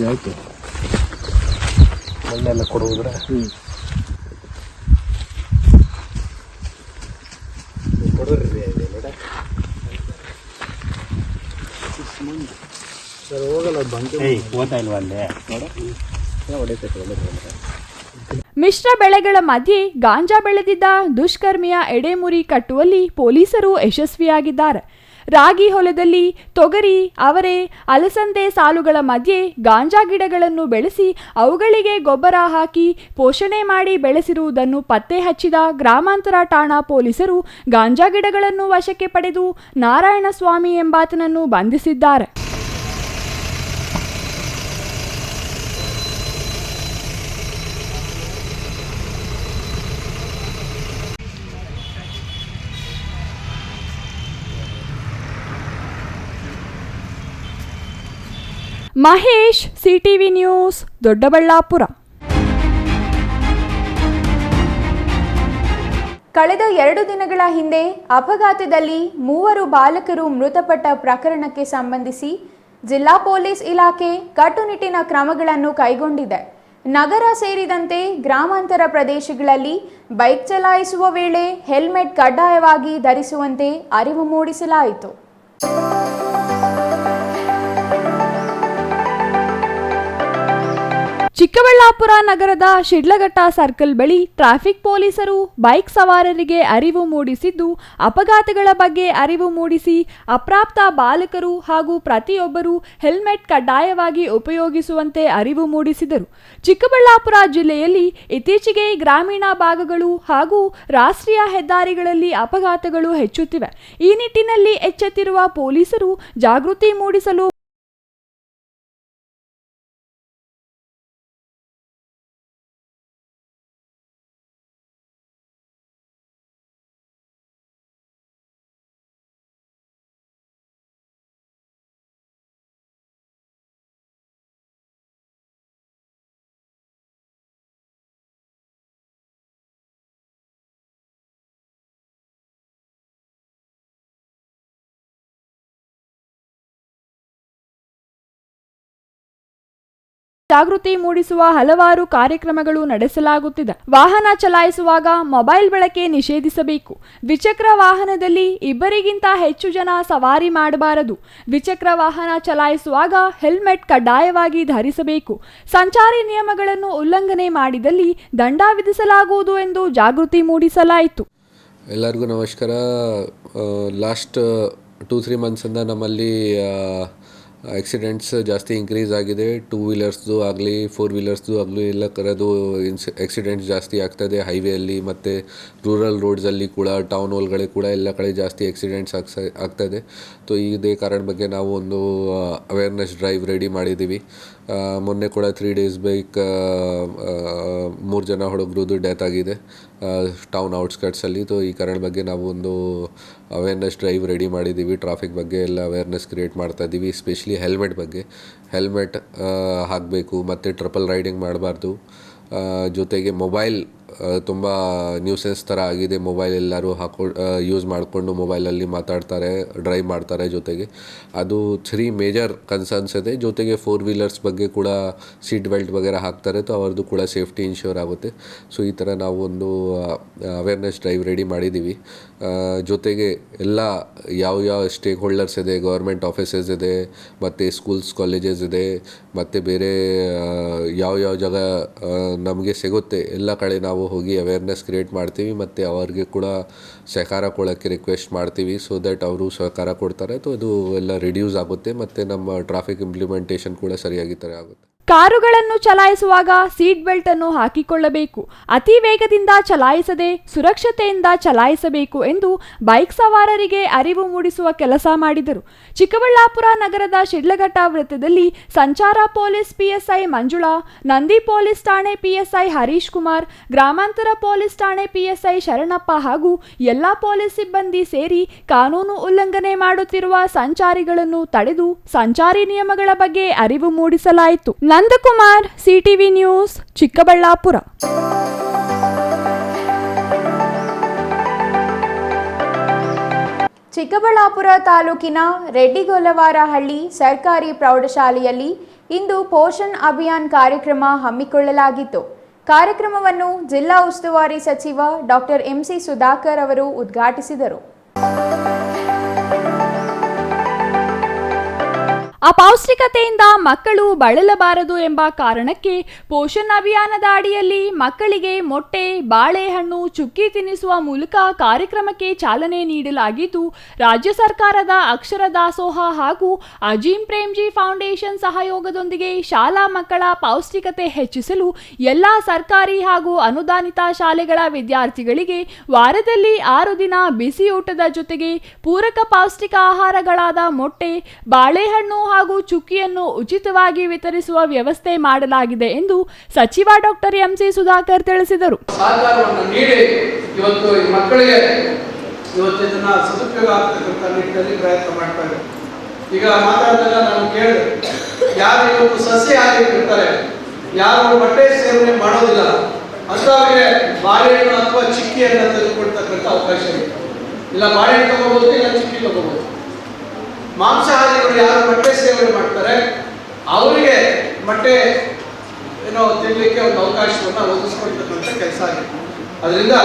ಆಯ್ತು ಮಣ್ಣೆಲ್ಲ ಕೊಡುವುದ್ರೆ ಮಿಶ್ರ ಬೆಳೆಗಳ ಮಧ್ಯೆ ಗಾಂಜಾ ಬೆಳೆದಿದ್ದ ದುಷ್ಕರ್ಮಿಯ ಎಡೆಮುರಿ ಕಟ್ಟುವಲ್ಲಿ ಪೊಲೀಸರು ಯಶಸ್ವಿಯಾಗಿದ್ದಾರೆ. ರಾಗಿ ಹೊಲದಲ್ಲಿ ತೊಗರಿ, ಅವರೆ, ಅಲಸಂದೆ ಸಾಲುಗಳ ಮಧ್ಯೆ ಗಾಂಜಾ ಗಿಡಗಳನ್ನು ಬೆಳೆಸಿ ಅವುಗಳಿಗೆ ಗೊಬ್ಬರ ಹಾಕಿ ಪೋಷಣೆ ಮಾಡಿ ಬೆಳೆಸಿರುವುದನ್ನು ಪತ್ತೆ ಹಚ್ಚಿದ ಗ್ರಾಮಾಂತರ ಠಾಣಾ ಪೊಲೀಸರು ಗಾಂಜಾ ಗಿಡಗಳನ್ನು ವಶಕ್ಕೆ ಪಡೆದು ನಾರಾಯಣಸ್ವಾಮಿ ಎಂಬಾತನನ್ನು ಬಂಧಿಸಿದ್ದಾರೆ. Mahesh, CTV news, Doddaballapura. ಕಳೆದ 2 ದಿನಗಳ ಹಿಂದೆ ಅಪಘಾತದಲ್ಲಿ 3 ಬಾಲಕರು ಮೃತಪಟ್ಟ ಪ್ರಕರಣಕ್ಕೆ ಸಂಬಂಧಿಸಿ ಜಿಲ್ಲಾ ಪೊಲೀಸ್ ಇಲಾಖೆ ಕಟ್ಟುನಿಟ್ಟಿನ ಕ್ರಮಗಳನ್ನು ಕೈಗೊಂಡಿದೆ. ನಗರ ಸೇರಿದಂತೆ ಗ್ರಾಮಾಂತರ ಪ್ರದೇಶಗಳಲ್ಲಿ ಬೈಕ್ ಚಲಾಯಿಸುವ ವೇಳೆ ಹೆಲ್ಮೆಟ್ ಕಡ್ಡಾಯವಾಗಿ ಧರಿಸುವಂತೆ ಅರಿವು ಮೂಡಿಸಲಾಯಿತು. ಚಿಕ್ಕಬಳ್ಳಾಪುರ ನಗರದ ಶಿಡ್ಲಘಟ್ಟ ಸರ್ಕಲ್ ಬಳಿ ಟ್ರಾಫಿಕ್ ಪೊಲೀಸರು ಬೈಕ್ ಸವಾರರಿಗೆ ಅರಿವು ಮೂಡಿಸಿದ್ದು, ಅಪಘಾತಗಳ ಬಗ್ಗೆ ಅರಿವು ಮೂಡಿಸಿ ಅಪ್ರಾಪ್ತ ಬಾಲಕರು ಹಾಗೂ ಪ್ರತಿಯೊಬ್ಬರು ಹೆಲ್ಮೆಟ್ ಕಡ್ಡಾಯವಾಗಿ ಉಪಯೋಗಿಸುವಂತೆ ಅರಿವು ಮೂಡಿಸಿದರು. ಚಿಕ್ಕಬಳ್ಳಾಪುರ ಜಿಲ್ಲೆಯಲ್ಲಿ ಇತ್ತೀಚೆಗೆ ಗ್ರಾಮೀಣ ಭಾಗಗಳು ಹಾಗೂ ರಾಷ್ಟ್ರೀಯ ಹೆದ್ದಾರಿಗಳಲ್ಲಿ ಅಪಘಾತಗಳು ಹೆಚ್ಚುತ್ತಿವೆ. ಈ ನಿಟ್ಟಿನಲ್ಲಿ ಎಚ್ಚೆತ್ತಿರುವ ಪೊಲೀಸರು ಜಾಗೃತಿ ಮೂಡಿಸಲು ಜಾಗೃತಿ ಮೂಡಿಸುವ ಹಲವಾರು ಕಾರ್ಯಕ್ರಮಗಳು ನಡೆಸಲಾಗುತ್ತಿದೆ. ವಾಹನ ಚಲಾಯಿಸುವಾಗ ಮೊಬೈಲ್ ಬಳಕೆ ನಿಷೇಧಿಸಬೇಕು. ದ್ವಿಚಕ್ರ ವಾಹನದಲ್ಲಿ 2ಗಿಂತ ಹೆಚ್ಚು ಜನ ಸವಾರಿ ಮಾಡಬಾರದು. ದ್ವಿಚಕ್ರ ವಾಹನ ಚಲಾಯಿಸುವಾಗ ಹೆಲ್ಮೆಟ್ ಕಡ್ಡಾಯವಾಗಿ ಧರಿಸಬೇಕು. ಸಂಚಾರಿ ನಿಯಮಗಳನ್ನು ಉಲ್ಲಂಘನೆ ಮಾಡಿದಲ್ಲಿ ದಂಡ ವಿಧಿಸಲಾಗುವುದು ಎಂದು ಜಾಗೃತಿ ಮೂಡಿಸಲಾಯಿತು. ಎಲ್ಲರಿಗೂ ನಮಸ್ಕಾರ. ಲಾಸ್ಟ್ 2-3 ಮಂತ್ಸಿಂದ ನಮ್ಮಲ್ಲಿ ಆಕ್ಸಿಡೆಂಟ್ಸ್ ಜಾಸ್ತಿ ಇನ್ಕ್ರೀಸ್ ಆಗಿದೆ. 2 ವೀಲರ್ಸ್ದು ಆಗಲಿ 4 ವೀಲರ್ಸ್ದು ಆಗಲಿ ಎಲ್ಲ ಥರದ್ದು ಆಕ್ಸಿಡೆಂಟ್ಸ್ ಜಾಸ್ತಿ ಆಗ್ತಾಯಿದೆ. ಹೈವೇಯಲ್ಲಿ ಮತ್ತು ರೂರಲ್ ರೋಡ್ಸಲ್ಲಿ ಕೂಡ, ಟೌನ್ ಹಾಲ್ಗಳಿಗೆ ಕೂಡ ಎಲ್ಲ ಕಡೆ ಜಾಸ್ತಿ ಆಕ್ಸಿಡೆಂಟ್ಸ್ ಆಗ್ತಾಯಿದೆ. ಸೊ ಇದೇ ಕಾರಣ ಬಗ್ಗೆ ನಾವು ಒಂದು ಅವೇರ್ನೆಸ್ ಡ್ರೈವ್ ರೆಡಿ ಮಾಡಿದ್ದೀವಿ. ಮೊನ್ನೆ ಕೂಡ 3 days ಬೈಕ್ 3 ಜನ ಹುಡುಗರದ್ದು ಡೆತ್ ಆಗಿದೆ ಟೌನ್ ಔಟ್ಸ್ಕಟ್ಸಲ್ಲಿ. ಸೊ ಈ ಕಾರಣ ಬಗ್ಗೆ ನಾವು ಒಂದು ಅವೇರ್ನೆಸ್ ಡ್ರೈವ್ ರೆಡಿ ಮಾಡಿದ್ದೀವಿ. ಟ್ರಾಫಿಕ್ ಬಗ್ಗೆ ಎಲ್ಲ ಅವೇರ್ನೆಸ್ ಕ್ರಿಯೇಟ್ ಮಾಡ್ತಾಯಿದ್ದೀವಿ. ಎಸ್ಪೆಷಲಿ ಹೆಲ್ಮೆಟ್ ಬಗ್ಗೆ. ಹೆಲ್ಮೆಟ್ ಹಾಕಬೇಕು ಮತ್ತು ಟ್ರಿಪಲ್ ರೈಡಿಂಗ್ ಮಾಡಬಾರ್ದು. ಜೊತೆಗೆ ಮೊಬೈಲ್ ತುಂಬ ನ್ಯೂಸೆನ್ಸ್ ಥರ ಆಗಿದೆ. ಮೊಬೈಲ್ ಎಲ್ಲರೂ ಯೂಸ್ ಮಾಡಿಕೊಂಡು ಮೊಬೈಲಲ್ಲಿ ಮಾತಾಡ್ತಾರೆ, ಡ್ರೈವ್ ಮಾಡ್ತಾರೆ. ಜೊತೆಗೆ ಅದು 3 ಮೇಜರ್ ಕನ್ಸರ್ನ್ಸ್ ಇದೆ. ಜೊತೆಗೆ 4 ವೀಲರ್ಸ್ ಬಗ್ಗೆ ಕೂಡ ಸೀಟ್ ಬೆಲ್ಟ್ ವಗೇರೆ ಹಾಕ್ತಾರೆ. ಸೊ ಅವ್ರದ್ದು ಕೂಡ ಸೇಫ್ಟಿ ಇನ್ಶ್ಯೂರ್ ಆಗುತ್ತೆ. ಸೊ ಈ ಥರ ನಾವು ಒಂದು ಅವೇರ್ನೆಸ್ ಡ್ರೈವ್ ರೆಡಿ ಮಾಡಿದ್ದೀವಿ. ಜೊತೆಗೆ ಎಲ್ಲ ಯಾವ ಸ್ಟೇಕ್ ಹೋಲ್ಡರ್ಸ್ ಇದೆ, ಗೌರ್ಮೆಂಟ್ ಆಫೀಸಸ್ ಇದೆ, ಮತ್ತು ಸ್ಕೂಲ್ಸ್ ಕಾಲೇಜಸ್ ಇದೆ, ಮತ್ತು ಬೇರೆ ಯಾವ ಜಾಗ ನಮಗೆ ಸಿಗುತ್ತೆ ಎಲ್ಲ ಕಡೆ ನಾವು ಹೋಗಿ ಅವೇರ್ನೆಸ್ ಕ್ರಿಯೇಟ್ ಮಾಡ್ತೀವಿ ಮತ್ತು ಅವ್ರಿಗೆ ಕೂಡ ಸಹಕಾರ ಕೊಡೋಕ್ಕೆ ರಿಕ್ವೆಸ್ಟ್ ಮಾಡ್ತೀವಿ. ಸೊ ದ್ಯಾಟ್ ಅವರು ಸಹಕಾರ ಕೊಡ್ತಾರೆ. ಸೊ ಅದು ಎಲ್ಲ ರಿಡ್ಯೂಸ್ ಆಗುತ್ತೆ ಮತ್ತು ನಮ್ಮ ಟ್ರಾಫಿಕ್ ಇಂಪ್ಲಿಮೆಂಟೇಷನ್ ಕೂಡ ಸರಿಯಾಗಿ ಥರ ಆಗುತ್ತೆ. ಕಾರುಗಳನ್ನು ಚಲಾಯಿಸುವಾಗ ಸೀಟ್ ಬೆಲ್ಟ್ ಅನ್ನು ಹಾಕಿಕೊಳ್ಳಬೇಕು. ಅತಿ ವೇಗದಿಂದ ಚಲಾಯಿಸದೆ ಸುರಕ್ಷತೆಯಿಂದ ಚಲಾಯಿಸಬೇಕು ಎಂದು ಬೈಕ್ ಸವಾರರಿಗೆ ಅರಿವು ಮೂಡಿಸುವ ಕೆಲಸ ಮಾಡಿದರು. ಚಿಕ್ಕಬಳ್ಳಾಪುರ ನಗರದ ಶಿಡ್ಲಘಟ್ಟ ವೃತ್ತದಲ್ಲಿ ಸಂಚಾರ police PSI Manjula, Nandi police ಠಾಣೆ ಪಿಎಸ್ಐ ಹರೀಶ್ ಕುಮಾರ್, ಗ್ರಾಮಾಂತರ ಪೊಲೀಸ್ ಠಾಣೆ ಪಿಎಸ್ಐ ಶರಣಪ್ಪ ಹಾಗೂ ಎಲ್ಲಾ ಪೊಲೀಸ್ ಸಿಬ್ಬಂದಿ ಸೇರಿ ಕಾನೂನು ಉಲ್ಲಂಘನೆ ಮಾಡುತ್ತಿರುವ ಸಂಚಾರಿಗಳನ್ನು ತಡೆದು ಸಂಚಾರಿ ನಿಯಮಗಳ ಬಗ್ಗೆ ಅರಿವು ಮೂಡಿಸಲಾಯಿತು. Nandakumar, CTV news, Chikkaballapur. ಚಿಕ್ಕಬಳ್ಳಾಪುರ ತಾಲೂಕಿನ ರೆಡ್ಡಿಗೊಲ್ಲವಾರಹಳ್ಳಿ ಸರ್ಕಾರಿ ಪ್ರೌಢಶಾಲೆಯಲ್ಲಿ ಇಂದು ಪೋಷಣ್ ಅಭಿಯಾನ್ ಕಾರ್ಯಕ್ರಮ ಹಮ್ಮಿಕೊಳ್ಳಲಾಗಿತ್ತು. ಕಾರ್ಯಕ್ರಮವನ್ನು ಜಿಲ್ಲಾ ಉಸ್ತುವಾರಿ ಸಚಿವ ಡಾಕ್ಟರ್ ಎಂಸಿ ಸುಧಾಕರ್ ಅವರು ಉದ್ಘಾಟಿಸಿದರು. ಅಪೌಷ್ಟಿಕತೆಯಿಂದ ಮಕ್ಕಳು ಬಳಲಬಾರದು ಎಂಬ ಕಾರಣಕ್ಕೆ ಪೋಷಣ್ ಅಭಿಯಾನದ ಅಡಿಯಲ್ಲಿ ಮಕ್ಕಳಿಗೆ ಮೊಟ್ಟೆ, ಬಾಳೆಹಣ್ಣು, ಚುಕ್ಕಿ ತಿನ್ನಿಸುವ ಮೂಲಕ ಕಾರ್ಯಕ್ರಮಕ್ಕೆ ಚಾಲನೆ ನೀಡಲಾಗಿದ್ದು, ರಾಜ್ಯ ಸರ್ಕಾರದ ಅಕ್ಷರ ದಾಸೋಹ ಹಾಗೂ ಅಜೀಂ ಪ್ರೇಮ್ಜಿ ಫೌಂಡೇಶನ್ ಸಹಯೋಗದೊಂದಿಗೆ ಶಾಲಾ ಮಕ್ಕಳ ಪೌಷ್ಟಿಕತೆ ಹೆಚ್ಚಿಸಲು ಎಲ್ಲ ಸರ್ಕಾರಿ ಹಾಗೂ ಅನುದಾನಿತ ಶಾಲೆಗಳ ವಿದ್ಯಾರ್ಥಿಗಳಿಗೆ ವಾರದಲ್ಲಿ 6 ದಿನ ಬಿಸಿಯೂಟದ ಜೊತೆಗೆ ಪೂರಕ ಪೌಷ್ಟಿಕ ಆಹಾರಗಳಾದ ಮೊಟ್ಟೆ, ಬಾಳೆಹಣ್ಣು ಹಾಗೂ ಚುಕ್ಕಿಯನ್ನು ಉಚಿತವಾಗಿ ವಿತರಿಸುವ ವ್ಯವಸ್ಥೆ ಮಾಡಲಾಗಿದೆ ಎಂದು ಸಚಿವ ಡಾಕ್ಟರ್ ಎಂಸಿ ಸುಧಾಕರ್ ತಿಳಿಸಿದರು. ಸಹಕಾರವನ್ನು ನೀಡಿ ಇವತ್ತು ಈ ಮಕ್ಕಳಿಗೆ ಇದನ್ನ ಸದುಪಯೋಗ ಆಗ್ತಕ್ಕಂಥ ನಿಟ್ಟಿನಲ್ಲಿ ಪ್ರಯತ್ನ ಮಾಡ್ತಾರೆ. ಈಗ ಮಾತಾಡಿದಾಗ ನಾವು ಕೇಳಿದೆ, ಯಾರು ಇವತ್ತು ಸಸ್ಯಾಹಾರಿ ಇರ್ತಾರೆ, ಯಾರು ಮೊಟ್ಟೆ ಸೇವನೆ ಮಾಡೋದಿಲ್ಲ ಅಂತವರಿಗೆ ಬಾಳೆಹಣ್ಣು ಅಥವಾ ಚಿಕ್ಕಿಯನ್ನು ತೆಗೆದುಕೊಳ್ತಕ್ಕಂಥ ಅವಕಾಶ ಇದೆ. ಇಲ್ಲ ಬಾಳೆಹಣ್ಣು ತಗೋಬಹುದು, ಇಲ್ಲ ಚಿಕ್ಕಿ ತಗೋಬಹುದು. ಮಾಂಸಾಹಾರಿಗಳು ಯಾರು ಮೊಟ್ಟೆ ಸೇವನೆ ಮಾಡ್ತಾರೆ ಅವರಿಗೆ ಮೊಟ್ಟೆ ತಿನ್ನಲಿಕ್ಕೆ ಒಂದು ಅವಕಾಶವನ್ನು ಒದಗಿಸ್ಕೊಳ್ತಕ್ಕಂಥ ಕೆಲಸ ಆಗಿದೆ. ಅದರಿಂದ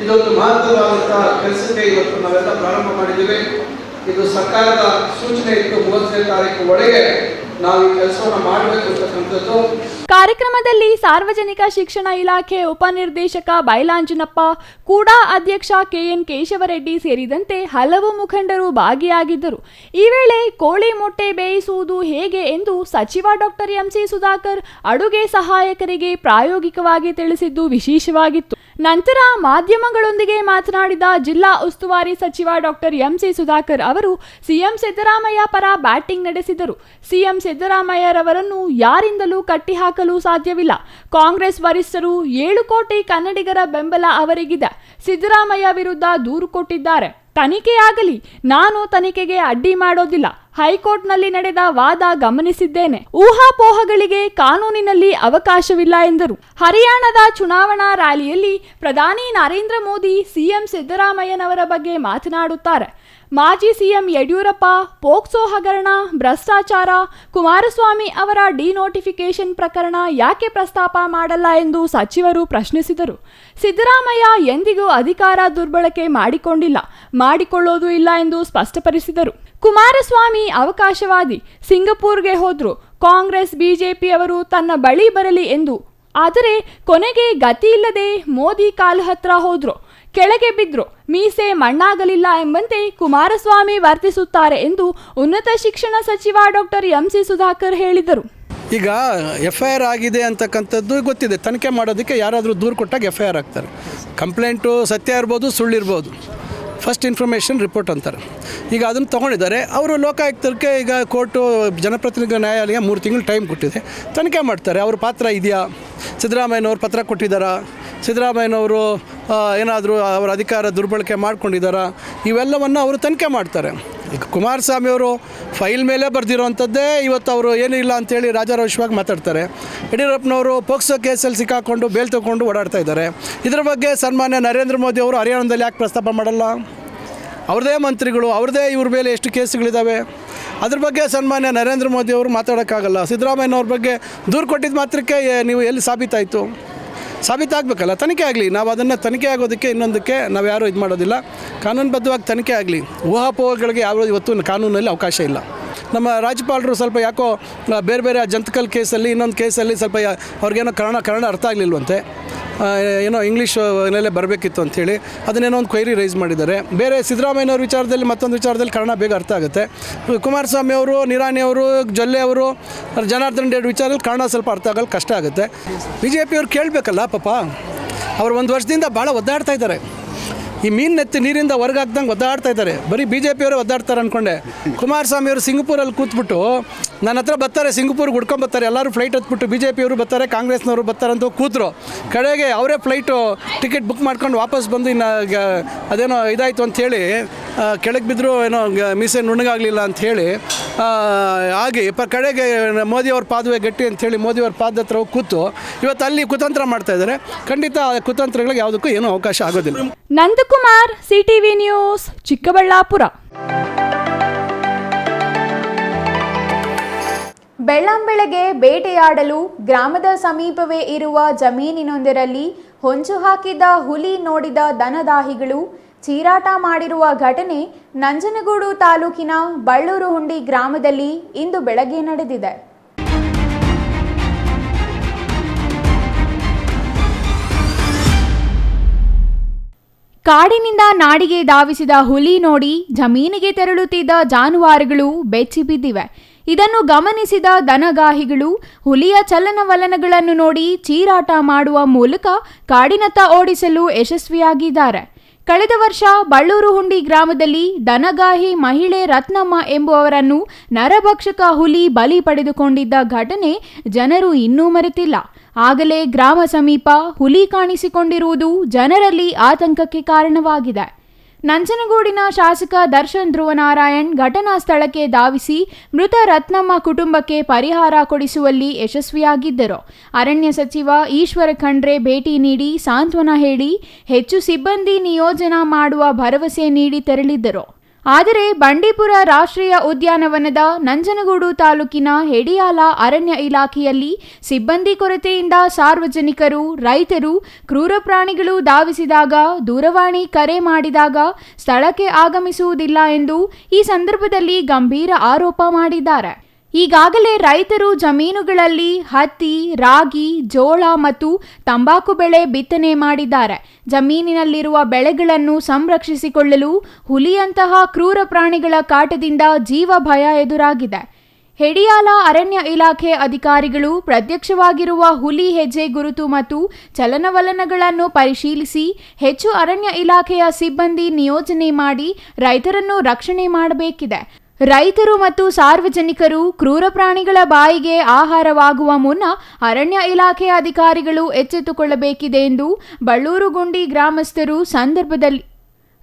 ಇದೊಂದು ಮಹತ್ವವಾದಂತಹ ಕೆಲಸಕ್ಕೆ ಇವತ್ತು ನಾವೆಲ್ಲ ಪ್ರಾರಂಭ ಮಾಡಿದ್ದೀವಿ. ಇದು ಸರ್ಕಾರದ ಸೂಚನೆ ಇತ್ತು, 30ನೇ ತಾರೀಕು ಒಳಗೆ ನಾವು ಈ ಕೆಲಸವನ್ನು ಮಾಡಬೇಕು ಅಂತಕ್ಕಂಥದ್ದು. ಕಾರ್ಯಕ್ರಮದಲ್ಲಿ ಸಾರ್ವಜನಿಕ ಶಿಕ್ಷಣ ಇಲಾಖೆ ಉಪನಿರ್ದೇಶಕ ಬೈಲಾಂಜನಪ್ಪ, ಕೂಡಾ ಅಧ್ಯಕ್ಷ ಕೆಎನ್ ಕೇಶವರೆಡ್ಡಿ ಸೇರಿದಂತೆ ಹಲವು ಮುಖಂಡರು ಭಾಗಿಯಾಗಿದ್ದರು. ಈ ವೇಳೆ ಕೋಳಿ ಮೊಟ್ಟೆ ಬೇಯಿಸುವುದು ಹೇಗೆ ಎಂದು ಸಚಿವ ಡಾಕ್ಟರ್ ಎಂಸಿ ಸುಧಾಕರ್ ಅಡುಗೆ ಸಹಾಯಕರಿಗೆ ಪ್ರಾಯೋಗಿಕವಾಗಿ ತಿಳಿಸಿದ್ದು ವಿಶೇಷವಾಗಿತ್ತು. ನಂತರ ಮಾಧ್ಯಮಗಳೊಂದಿಗೆ ಮಾತನಾಡಿದ ಜಿಲ್ಲಾ ಉಸ್ತುವಾರಿ ಸಚಿವ ಡಾಕ್ಟರ್ ಎಂಸಿ ಸುಧಾಕರ್ ಅವರು ಸಿಎಂ ಸಿದ್ದರಾಮಯ್ಯ ಪರ ಬ್ಯಾಟಿಂಗ್ ನಡೆಸಿದರು. ಸಿಎಂ ಸಿದ್ದರಾಮಯ್ಯರವರನ್ನು ಯಾರಿಂದಲೂ ಕಟ್ಟಿಹಾಕಲು ಸಾಧ್ಯವಿಲ್ಲ. ಕಾಂಗ್ರೆಸ್ ವರಿಷ್ಠರು 7 ಕೋಟಿ ಕನ್ನಡಿಗರ ಬೆಂಬಲ ಅವರಿಗಿದೆ. ಸಿದ್ದರಾಮಯ್ಯ ವಿರುದ್ಧ ದೂರು ಕೊಟ್ಟಿದ್ದಾರೆ. ತನಿಖೆಯಾಗಲಿ, ನಾನು ತನಿಖೆಗೆ ಅಡ್ಡಿ ಮಾಡೋದಿಲ್ಲ. ಹೈಕೋರ್ಟ್ನಲ್ಲಿ ನಡೆದ ವಾದ ಗಮನಿಸಿದ್ದೇನೆ. ಊಹಾಪೋಹಗಳಿಗೆ ಕಾನೂನಿನಲ್ಲಿ ಅವಕಾಶವಿಲ್ಲ ಎಂದರು. ಹರಿಯಾಣದ ಚುನಾವಣಾ ರ್ಯಾಲಿಯಲ್ಲಿ ಪ್ರಧಾನಿ ನರೇಂದ್ರ ಮೋದಿ ಸಿಎಂ ಸಿದ್ದರಾಮಯ್ಯನವರ ಬಗ್ಗೆ ಮಾತನಾಡುತ್ತಾರೆ. ಮಾಜಿ ಸಿಎಂ ಯಡಿಯೂರಪ್ಪ ಪೋಕ್ಸೋ ಹಗರಣ, ಭ್ರಷ್ಟಾಚಾರ, ಕುಮಾರಸ್ವಾಮಿ ಅವರ ಡಿನೋಟಿಫಿಕೇಶನ್ ಪ್ರಕರಣ ಯಾಕೆ ಪ್ರಸ್ತಾಪ ಮಾಡಲ್ಲ ಎಂದು ಸಚಿವರು ಪ್ರಶ್ನಿಸಿದರು. ಸಿದ್ದರಾಮಯ್ಯ ಎಂದಿಗೂ ಅಧಿಕಾರ ದುರ್ಬಳಕೆ ಮಾಡಿಕೊಂಡಿಲ್ಲ, ಮಾಡಿಕೊಳ್ಳೋದು ಇಲ್ಲ ಎಂದು ಸ್ಪಷ್ಟಪಡಿಸಿದರು. ಕುಮಾರಸ್ವಾಮಿ ಅವಕಾಶವಾದಿ, ಸಿಂಗಪೂರ್ಗೆ ಹೋದ್ರು. ಕಾಂಗ್ರೆಸ್ ಬಿಜೆಪಿಯವರು ತನ್ನ ಬಳಿ ಬರಲಿ ಎಂದು. ಆದರೆ ಕೊನೆಗೆ ಗತಿ ಇಲ್ಲದೆ ಮೋದಿ ಕಾಲು ಹತ್ರ ಹೋದ್ರು, ಕೆಳಗೆ ಬಿದ್ರು, ಮೀಸೆ ಮಣ್ಣಾಗಲಿಲ್ಲ ಎಂಬಂತೆ ಕುಮಾರಸ್ವಾಮಿ ವರ್ತಿಸುತ್ತಾರೆ ಎಂದು ಉನ್ನತ ಶಿಕ್ಷಣ ಸಚಿವ ಡಾಕ್ಟರ್ ಎಂಸಿ ಸುಧಾಕರ್ ಹೇಳಿದರು. ಈಗ FIR ಆಗಿದೆ ಅಂತಕ್ಕಂಥದ್ದು ಗೊತ್ತಿದೆ. ತನಿಖೆ ಮಾಡೋದಕ್ಕೆ ಯಾರಾದರೂ ದೂರು ಕೊಟ್ಟಾಗ FIR ಆಗ್ತಾರೆ. ಕಂಪ್ಲೇಂಟು ಸತ್ಯ ಇರ್ಬೋದು, ಸುಳ್ಳಿರ್ಬೋದು. ಫಸ್ಟ್ ಇನ್ಫಾರ್ಮೇಷನ್ ರಿಪೋರ್ಟ್ ಅಂತಾರೆ. ಈಗ ಅದನ್ನು ತೊಗೊಂಡಿದ್ದಾರೆ ಅವರು. ಲೋಕಾಯುಕ್ತಕ್ಕೆ ಈಗ ಕೋರ್ಟು ಜನಪ್ರತಿನಿಧಿ ನ್ಯಾಯಾಲಯ 3 ತಿಂಗಳು ಟೈಮ್ ಕೊಟ್ಟಿದೆ, ತನಿಖೆ ಮಾಡ್ತಾರೆ. ಅವ್ರ ಪಾತ್ರ ಇದೆಯಾ, ಸಿದ್ದರಾಮಯ್ಯನವ್ರು ಪತ್ರ ಕೊಟ್ಟಿದ್ದಾರಾ, ಸಿದ್ದರಾಮಯ್ಯನವರು ಏನಾದರೂ ಅವರ ಅಧಿಕಾರ ದುರ್ಬಳಕೆ ಮಾಡ್ಕೊಂಡಿದ್ದಾರಾ, ಇವೆಲ್ಲವನ್ನು ಅವರು ತನಿಖೆ ಮಾಡ್ತಾರೆ. ಈಗ ಕುಮಾರಸ್ವಾಮಿ ಅವರು ಫೈಲ್ ಮೇಲೆ ಬರೆದಿರೋವಂಥದ್ದೇ ಇವತ್ತು ಅವರು ಏನೂ ಇಲ್ಲ ಅಂಥೇಳಿ ರಾಜಾರೋಷವಾಗಿ ಮಾತಾಡ್ತಾರೆ. ಯಡಿಯೂರಪ್ಪನವರು ಪೋಕ್ಸೋ ಕೇಸಲ್ಲಿ ಸಿಕ್ಕಾಕೊಂಡು ಬೇಲ್ ತೊಗೊಂಡು ಓಡಾಡ್ತಾ ಇದ್ದಾರೆ. ಇದರ ಬಗ್ಗೆ ಸನ್ಮಾನ್ಯ ನರೇಂದ್ರ ಮೋದಿ ಅವರು ಹರಿಯಾಣದಲ್ಲಿ ಯಾಕೆ ಪ್ರಸ್ತಾಪ ಮಾಡಲ್ಲ? ಅವ್ರದ್ದೇ ಮಂತ್ರಿಗಳು, ಅವ್ರದ್ದೇ ಇವ್ರ ಮೇಲೆ ಎಷ್ಟು ಕೇಸುಗಳಿದ್ದಾವೆ. ಅದ್ರ ಬಗ್ಗೆ ಸನ್ಮಾನ್ಯ ನರೇಂದ್ರ ಮೋದಿ ಅವರು ಮಾತಾಡೋಕ್ಕಾಗಲ್ಲ. ಸಿದ್ದರಾಮಯ್ಯನವ್ರ ಬಗ್ಗೆ ದೂರು ಕೊಟ್ಟಿದ್ದ ಮಾತ್ರಕ್ಕೆ ನೀವು ಎಲ್ಲಿ ಸಾಬೀತಾಯಿತು? ಸಾಬೀತಾಗಬೇಕಲ್ಲ, ತನಿಖೆ ಆಗಲಿ. ನಾವು ಅದನ್ನು ತನಿಖೆ ಆಗೋದಕ್ಕೆ ಇನ್ನೊಂದಕ್ಕೆ ನಾವು ಯಾರೂ ಇದು ಮಾಡೋದಿಲ್ಲ. ಕಾನೂನುಬದ್ಧವಾಗಿ ತನಿಖೆ ಆಗಲಿ. ಊಹಾಪೋಹಗಳಿಗೆ ಯಾವ ಇವತ್ತು ಕಾನೂನಲ್ಲಿ ಅವಕಾಶ ಇಲ್ಲ. ನಮ್ಮ ರಾಜ್ಯಪಾಲರು ಸ್ವಲ್ಪ ಯಾಕೋ ಬೇರೆ ಬೇರೆ ಜಂತಕಲ್ ಕೇಸಲ್ಲಿ, ಇನ್ನೊಂದು ಕೇಸಲ್ಲಿ ಸ್ವಲ್ಪ ಅವ್ರಿಗೇನೋ ಕನ್ನಡ ಅರ್ಥ ಆಗಲಿಲ್ವಂತೆ, ಏನೋ ಇಂಗ್ಲೀಷಲ್ಲೇ ಬರಬೇಕಿತ್ತು ಅಂಥೇಳಿ ಅದನ್ನೇನೋ ಒಂದು ಕ್ವೈರಿ ರೈಸ್ ಮಾಡಿದ್ದಾರೆ. ಬೇರೆ ಸಿದ್ದರಾಮಯ್ಯನವ್ರ ವಿಚಾರದಲ್ಲಿ, ಮತ್ತೊಂದು ವಿಚಾರದಲ್ಲಿ ಕನ್ನಡ ಬೇಗ ಅರ್ಥ ಆಗುತ್ತೆ. ಕುಮಾರಸ್ವಾಮಿ ಅವರು, ನಿರಾಣಿ ಅವರು, ಜೊಲ್ಲೆ ಅವರು, ಜನಾರ್ದನ್ ರೆಡ್ಡಿ ವಿಚಾರದಲ್ಲಿ ಕನ್ನಡ ಸ್ವಲ್ಪ ಅರ್ಥ ಆಗಲು ಕಷ್ಟ ಆಗುತ್ತೆ. BJP ಅವ್ರು ಕೇಳಬೇಕಲ್ಲ ಪಾಪ. ಅವರು 1 ವರ್ಷದಿಂದ ಭಾಳ ಒದ್ದಾಡ್ತಾ ಇದ್ದಾರೆ. ಈ ಮೀನೆತ್ತಿ ನೀರಿಂದ ಹೊರಗೆ ಹಾಕ್ದಂಗೆ ಒದ್ದಾಡ್ತಾ ಇದ್ದಾರೆ. ಬರೀ BJP ಅವರೇ ಒದ್ದಾಡ್ತಾರೆ ಅಂದ್ಕೊಂಡೆ. ಕುಮಾರಸ್ವಾಮಿ ಅವರು ಸಿಂಗಪೂರಲ್ಲಿ ಕೂತ್ಬಿಟ್ಟು ನನ್ನ ಹತ್ರ ಬರ್ತಾರೆ, ಸಿಂಗಪೂರ್ಗೆ ಹುಡ್ಕೊಂಬರ್ತಾರೆ, ಎಲ್ಲರೂ ಫ್ಲೈಟ್ ಹತ್ಬಿಟ್ಟು BJP ಅವರು ಬರ್ತಾರೆ, ಕಾಂಗ್ರೆಸ್ನವರು ಬರ್ತಾರೆ ಅಂತ ಕೂತರು. ಕಡೆಗೆ ಅವರೇ ಫ್ಲೈಟು ಟಿಕೆಟ್ ಬುಕ್ ಮಾಡ್ಕೊಂಡು ವಾಪಸ್ ಬಂದು ಇನ್ನು ಅದೇನೋ ಇದಾಯಿತು ಅಂಥೇಳಿ ಕೆಳಗೆ ಬಿದ್ದರೂ ಏನೋ ಮೀಸೆ ನುಣ್ಣಗಾಗಲಿಲ್ಲ ಅಂಥೇಳಿ ಹಾಗೆ ಕಡೆಗೆ ಮೋದಿಯವ್ರ ಪಾದವೇ ಗಟ್ಟಿ ಅಂಥೇಳಿ ಮೋದಿಯವ್ರ ಪಾದದ ಹತ್ರ ಹೋಗಿ ಕೂತು ಇವತ್ತು ಅಲ್ಲಿ ಕುತಂತ್ರ ಮಾಡ್ತಾಯಿದ್ದಾರೆ. ಖಂಡಿತ ಆ ಕುತಂತ್ರಗಳಿಗೆ ಯಾವುದಕ್ಕೂ ಏನೂ ಅವಕಾಶ ಆಗೋದಿಲ್ಲ. Nandakumar, CTV news, Chikkaballapur. ಬೆಳ್ಳಂಬೆಳಗ್ಗೆ ಬೇಟೆಯಾಡಲು ಗ್ರಾಮದ ಸಮೀಪವೇ ಇರುವ ಜಮೀನಿನೊಂದರಲ್ಲಿ ಹೊಂಚು ಹಾಕಿದ್ದ ಹುಲಿ ನೋಡಿದ ದನದಾಹಿಗಳು ಚೀರಾಟ ಮಾಡಿರುವ ಘಟನೆ ನಂಜನಗೂಡು ತಾಲೂಕಿನ ಬಳ್ಳೂರು ಹುಂಡಿ ಗ್ರಾಮದಲ್ಲಿ ಇಂದು ಬೆಳಗ್ಗೆ ನಡೆದಿದೆ. ಕಾಡಿನಿಂದ ನಾಡಿಗೆ ಧಾವಿಸಿದ ಹುಲಿ ನೋಡಿ ಜಮೀನಿಗೆ ತೆರಳುತ್ತಿದ್ದ ಜಾನುವಾರುಗಳು ಬೆಚ್ಚಿ ಬಿದ್ದಿವೆ. ಇದನ್ನು ಗಮನಿಸಿದ ದನಗಾಹಿಗಳು ಹುಲಿಯ ಚಲನವಲನಗಳನ್ನು ನೋಡಿ ಚೀರಾಟ ಮಾಡುವ ಮೂಲಕ ಕಾಡಿನತ್ತ ಓಡಿಸಲು ಯಶಸ್ವಿಯಾಗಿದ್ದಾರೆ. ಕಳೆದ ವರ್ಷ ಬಳ್ಳೂರು ಹುಂಡಿ ಗ್ರಾಮದಲ್ಲಿ ದನಗಾಹಿ ಮಹಿಳೆ ರತ್ನಮ್ಮ ಎಂಬುವವರನ್ನು ನರಭಕ್ಷಕ ಹುಲಿ ಬಲಿ ಪಡೆದುಕೊಂಡಿದ್ದ ಘಟನೆ ಜನರು ಇನ್ನೂ ಮರೆತಿಲ್ಲ. ಆಗಲೇ ಗ್ರಾಮ ಸಮೀಪ ಹುಲಿ ಕಾಣಿಸಿಕೊಂಡಿರುವುದು ಜನರಲ್ಲಿ ಆತಂಕಕ್ಕೆ ಕಾರಣವಾಗಿದೆ. ನಂಜನಗೂಡಿನ ಶಾಸಕ ದರ್ಶನ್ ಧ್ರುವನಾರಾಯಣ್ ಘಟನಾ ಸ್ಥಳಕ್ಕೆ ಧಾವಿಸಿ ಮೃತ ರತ್ನಮ್ಮ ಕುಟುಂಬಕ್ಕೆ ಪರಿಹಾರ ಕೊಡಿಸುವಲ್ಲಿ ಯಶಸ್ವಿಯಾಗಿದ್ದರು. ಅರಣ್ಯ ಸಚಿವ ಈಶ್ವರ ಖಂಡ್ರೆ ಭೇಟಿ ನೀಡಿ ಸಾಂತ್ವನ ಹೇಳಿ ಹೆಚ್ಚು ಸಿಬ್ಬಂದಿ ನಿಯೋಜನೆ ಮಾಡುವ ಭರವಸೆ ನೀಡಿ ತೆರಳಿದ್ದರು. ಆದರೆ ಬಂಡೀಪುರ ರಾಷ್ಟ್ರೀಯ ಉದ್ಯಾನವನದ ನಂಜನಗೂಡು ತಾಲೂಕಿನ ಹೆಡಿಯಾಲ ಅರಣ್ಯ ಇಲಾಖೆಯಲ್ಲಿ ಸಿಬ್ಬಂದಿ ಕೊರತೆಯಿಂದ ಸಾರ್ವಜನಿಕರು, ರೈತರು ಕ್ರೂರ ಪ್ರಾಣಿಗಳು ಧಾವಿಸಿದಾಗ ದೂರವಾಣಿ ಕರೆ ಮಾಡಿದಾಗ ಸ್ಥಳಕ್ಕೆ ಆಗಮಿಸುವುದಿಲ್ಲ ಎಂದು ಈ ಸಂದರ್ಭದಲ್ಲಿ ಗಂಭೀರ ಆರೋಪ ಮಾಡಿದ್ದಾರೆ. ಈಗಾಗಲೇ ರೈತರು ಜಮೀನುಗಳಲ್ಲಿ ಹತ್ತಿ, ರಾಗಿ, ಜೋಳ ಮತ್ತು ತಂಬಾಕು ಬೆಳೆ ಬಿತ್ತನೆ ಮಾಡಿದ್ದಾರೆ. ಜಮೀನಿನಲ್ಲಿರುವ ಬೆಳೆಗಳನ್ನು ಸಂರಕ್ಷಿಸಿಕೊಳ್ಳಲು ಹುಲಿಯಂತಹ ಕ್ರೂರ ಪ್ರಾಣಿಗಳ ಕಾಟದಿಂದ ಜೀವ ಭಯ ಎದುರಾಗಿದೆ. ಹೆಡಿಯಾಲ ಅರಣ್ಯ ಇಲಾಖೆ ಅಧಿಕಾರಿಗಳು ಪ್ರತ್ಯಕ್ಷವಾಗಿರುವ ಹುಲಿ ಹೆಜ್ಜೆ ಗುರುತು ಮತ್ತು ಚಲನವಲನಗಳನ್ನು ಪರಿಶೀಲಿಸಿ ಹೆಚ್ಚು ಅರಣ್ಯ ಇಲಾಖೆಯ ಸಿಬ್ಬಂದಿ ನಿಯೋಜನೆ ಮಾಡಿ ರೈತರನ್ನು ರಕ್ಷಣೆ ಮಾಡಬೇಕಿದೆ. ರೈತರು ಮತ್ತು ಸಾರ್ವಜನಿಕರು ಕ್ರೂರ ಪ್ರಾಣಿಗಳ ಬಾಯಿಗೆ ಆಹಾರವಾಗುವ ಮುನ್ನ ಅರಣ್ಯ ಇಲಾಖೆ ಅಧಿಕಾರಿಗಳು ಎಚ್ಚೆತ್ತುಕೊಳ್ಳಬೇಕಿದೆ ಎಂದು ಬಳ್ಳೂರು ಗುಂಡಿ ಗ್ರಾಮಸ್ಥರು ಸಂದರ್ಭದಲ್ಲಿ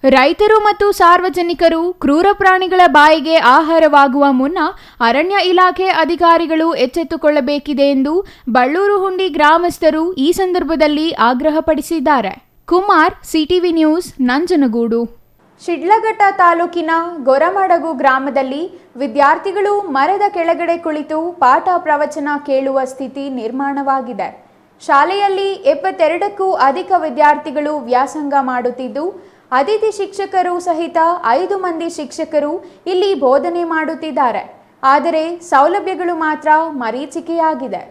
ರೈತರು ಮತ್ತು ಸಾರ್ವಜನಿಕರು ಕ್ರೂರ ಪ್ರಾಣಿಗಳ ಬಾಯಿಗೆ ಆಹಾರವಾಗುವ ಮುನ್ನ ಅರಣ್ಯ ಇಲಾಖೆ ಅಧಿಕಾರಿಗಳು ಎಚ್ಚೆತ್ತುಕೊಳ್ಳಬೇಕಿದೆ ಎಂದು ಬಳ್ಳೂರು ಹುಂಡಿ ಗ್ರಾಮಸ್ಥರು ಈ ಸಂದರ್ಭದಲ್ಲಿ ಆಗ್ರಹಪಡಿಸಿದ್ದಾರೆ. Kumar, CTV news, Nanjangud. ಶಿಡ್ಲಘಟ್ಟ ತಾಲೂಕಿನ ಗೊರಮಡಗು ಗ್ರಾಮದಲ್ಲಿ ವಿದ್ಯಾರ್ಥಿಗಳು ಮರದ ಕೆಳಗಡೆ ಕುಳಿತು ಪಾಠ ಪ್ರವಚನ ಕೇಳುವ ಸ್ಥಿತಿ ನಿರ್ಮಾಣವಾಗಿದೆ. ಶಾಲೆಯಲ್ಲಿ 72ಕ್ಕೂ ಅಧಿಕ ವಿದ್ಯಾರ್ಥಿಗಳು ವ್ಯಾಸಂಗ ಮಾಡುತ್ತಿದ್ದು, ಅತಿಥಿ ಶಿಕ್ಷಕರು ಸಹಿತ 5 ಮಂದಿ ಶಿಕ್ಷಕರು ಇಲ್ಲಿ ಬೋಧನೆ ಮಾಡುತ್ತಿದ್ದಾರೆ. ಆದರೆ ಸೌಲಭ್ಯಗಳು ಮಾತ್ರ ಮರೀಚಿಕೆಯಾಗಿದೆ.